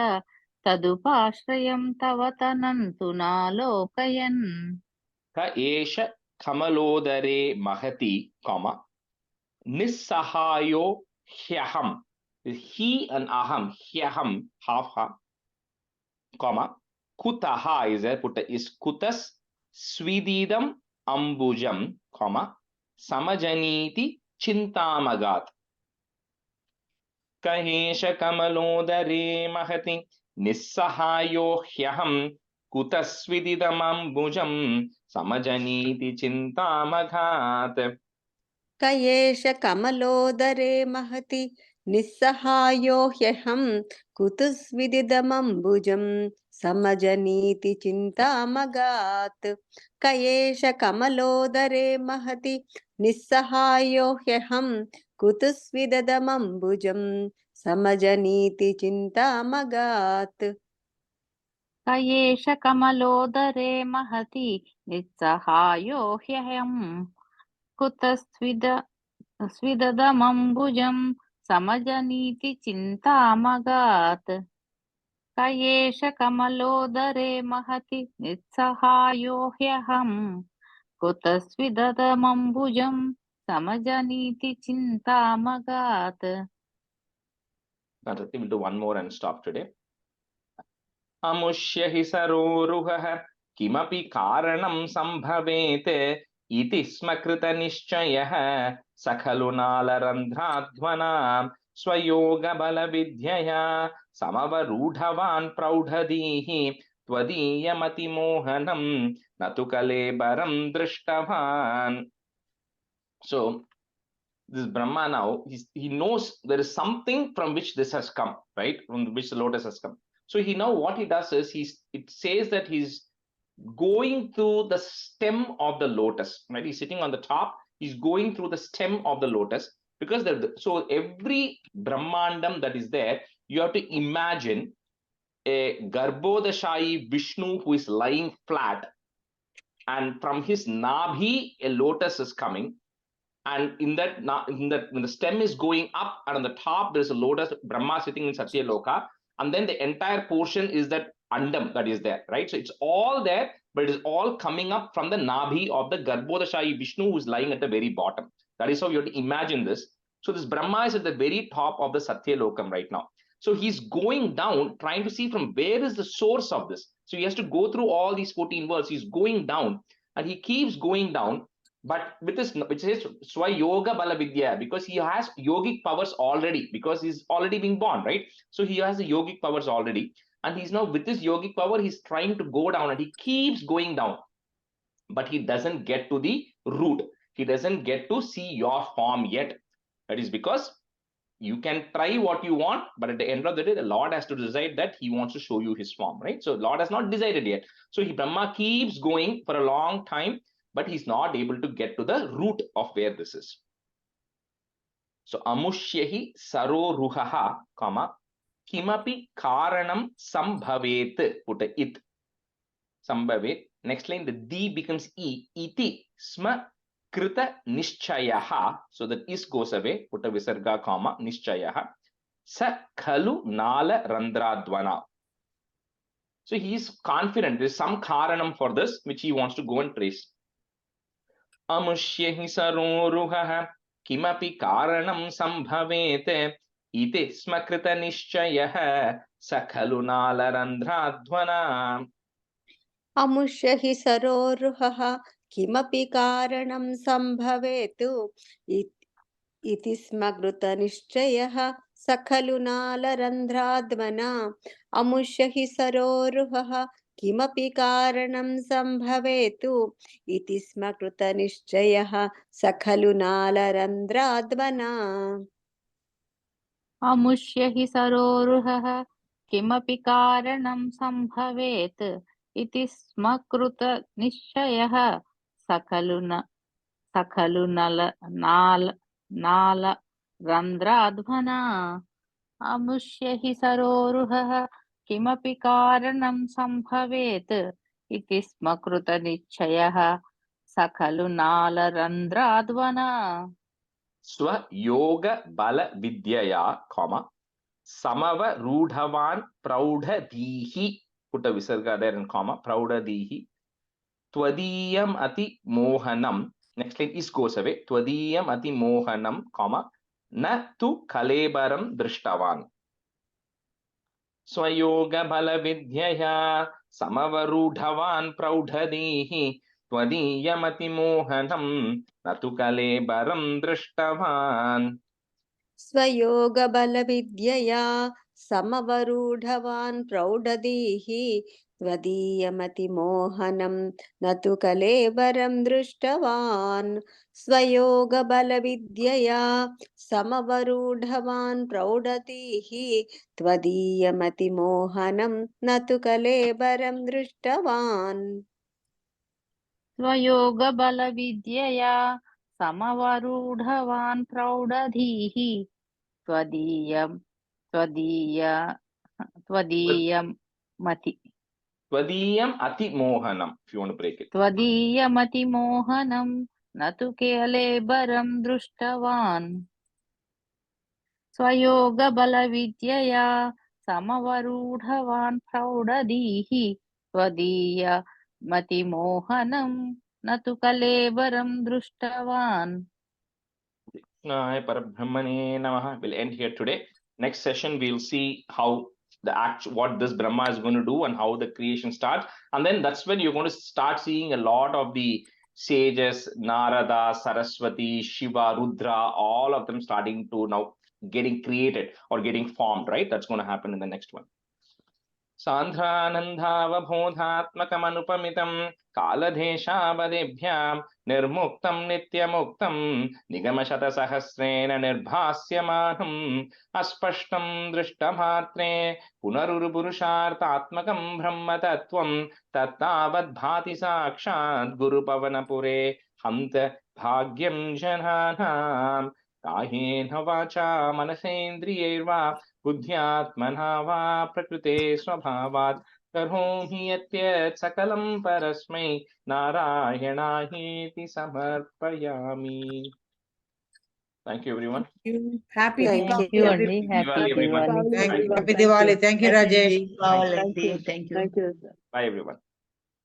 तदुपाश्रयं तव तनं तु नालोकयन् Ka esha kamalodare mahati, comma, nissahayo hyaham. He and aham, hyaham, half ha, comma, kutaha is there, put is kutas, swididam ambujam, comma, samajaniti chintamagat. Kahesha kamalodare mahati, nissahayo hyaham, kutasvididam ambujam, samajaniti chintamaghat. कयेष कमलोदरे महति निस्सहायो ह्यहं कुतुस्विदिदमम्बुजं समजनीति चिन्तामगात् कयेष कमलोदरे महति निस्सहायो ह्यहं कुतुस्विदमम्बुजं समजनीति चिन्तामगात् कयेष कमलोदरे महति निस्सहायो ह्यहम् कुतस्विदमम्बुजं समजनीति चिन्तामगात् कयेष कमलोदरे महति निस्सहायो ह्यहम् कुतस्विदमम्बुजं समजनीति चिन्तामगात् We'll do one more and stop today. Amushya hi saroruhah kimapi karanam sambhavete iti smakrita nishchayah sakhalu nalarandhradhvanam swayoga balavidyaya samavarudhavan praudhadihi twadiyamati mohanam natu kalebaram drishtavan. So this Brahma now, he knows there is something from which this has come, right? From which the lotus has come. So he now what he does is it says that he's going through the stem of the lotus, right? He's sitting on the top, he's going through the stem of the lotus because so every Brahmandam that is there, you have to imagine a Garbhodashayi Vishnu who is lying flat, and from his Nabhi a lotus is coming. And in that, when the stem is going up, and on the top there's a lotus, Brahma sitting in Satyaloka, and then the entire portion is that Andam that is there, right? So it's all there, but it is all coming up from the Nabhi of the Garbhodashayi Vishnu who is lying at the very bottom. That is how you have to imagine this. So this Brahma is at the very top of the Satyalokam right now. So he's going down, trying to see from where is the source of this. So he has to go through all these 14 words. He's going down, and he keeps going down. But with this, which is Swayoga Balavidya, because he has yogic powers already, because he's already being born, right? So he has the yogic powers already. And he's now with this yogic power, he's trying to go down, and he keeps going down. But he doesn't get to the root. He doesn't get to see your form yet. That is because you can try what you want, but at the end of the day, the Lord has to decide that he wants to show you his form, right? So Lord has not decided yet. So Brahma keeps going for a long time, but he's not able to get to the root of where this is. So amushyahi saroruhaha, comma, kimapi karanam sambhavet, put a it, sambhavet. Next line, the D becomes E, iti sma krita nishchayaha. So that is goes away, put a visarga, comma, nishchayaha. Sa khalu nala randradvana. So he is confident there is some karanam for this, which he wants to go and trace. Amushyahi saroruhah kimapi karanam sambhavete iti smakrita nishchayah sakhalu nalarandhradvana. अमुष्य हि सरोरुहः किमपि कारणं सम्भवेत् इति स्म कृतनिश्चयः सखलु नालरन्ध्राद्मना अमुष्य हि सरोरुहः किमपि कारणं सम्भवेतु इति स्म कृतनिश्चयः सखलु नालरन्ध्राद्मना अमुष्य हि सरोरुहः किमपि कारणं सम्भवेत् इति स्म कृतनिश्चयः सखलु नालरन्ध्राद्मना अमुष्य हि सरोरुहः किमपि कारणं सम्भवेत् इति स्म कृतनिश्चयः सखलु नालरन्ध्राद्मना स्वयोग बल विद्यया, समवरूढवान् प्रौढधीहि, put a visarga there in comma, प्रौढधीहि, त्वदीयम् अति Mohanam, next line is goes away, त्वदीयम् अति मोहनम, न तु कलेबरं दृष्टवान्. स्वयोग बल विद्यया समवरूढवान् प्रौढधीहि त्वदीयमति मोहनं न तु कलेबरं दृष्टवान्. स्वयोगबलविद्यया समवरूढवान् प्रौढधीहि त्वदीयमतिमोहनं न तु कलेबरं दृष्टवान्. स्वयोगबलविद्यया समवरूढवान् प्रौढधीहि त्वदीयमतिमोहनं न तु कलेबरं दृष्टवान्. स्वयोगबलविद्यया समवरूढवान् प्रौढधीहि त्वदीयम् अति Mohanam, if you want to break it. त्वदीयमतिमोहनं न तु कलेबरं दृष्टवान्. स्वयोगबलविद्यया समवरूढवान् प्रौढधीहि त्वदीयमतिमोहनं न तु कलेबरं दृष्टवान्. Krishnaaya Parabrahmane Namaha. We'll end here today. Next session, we'll see how what this Brahma is going to do and how the creation starts. And then that's when you're going to start seeing a lot of the sages, Narada, Saraswati, Shiva, Rudra, all of them starting to now getting created or getting formed, right? That's going to happen in the next one. सान्ध्रानन्दावबोधात्मकमनुपमितं कालदेशावदेभ्यां निर्मुक्तं नित्यमुक्तं निगमशतसहस्रेण निर्भास्यमानम् अस्पष्टं दृष्टमात्रे पुनरुरुपुरुषार्थात्मकं ब्रह्मतत्त्वं तत्तावद्भाति साक्षात् गुरुपवनपुरे हन्त भाग्यं जनानां कायेन वाचा मनसेन्द्रियैर्वा बुद्ध्यात्मना वा प्रकृते स्वभावात् करोमि यत् सकलं परस्मै नारायणायेति समर्पयामि. Thank you, everyone. Happy Thank Diwali, you. everyone. Happy Diwali. Thank you. Thank you. Happy Diwali. Thank you, Rajesh. Thank you. Thank you. Bye, everyone.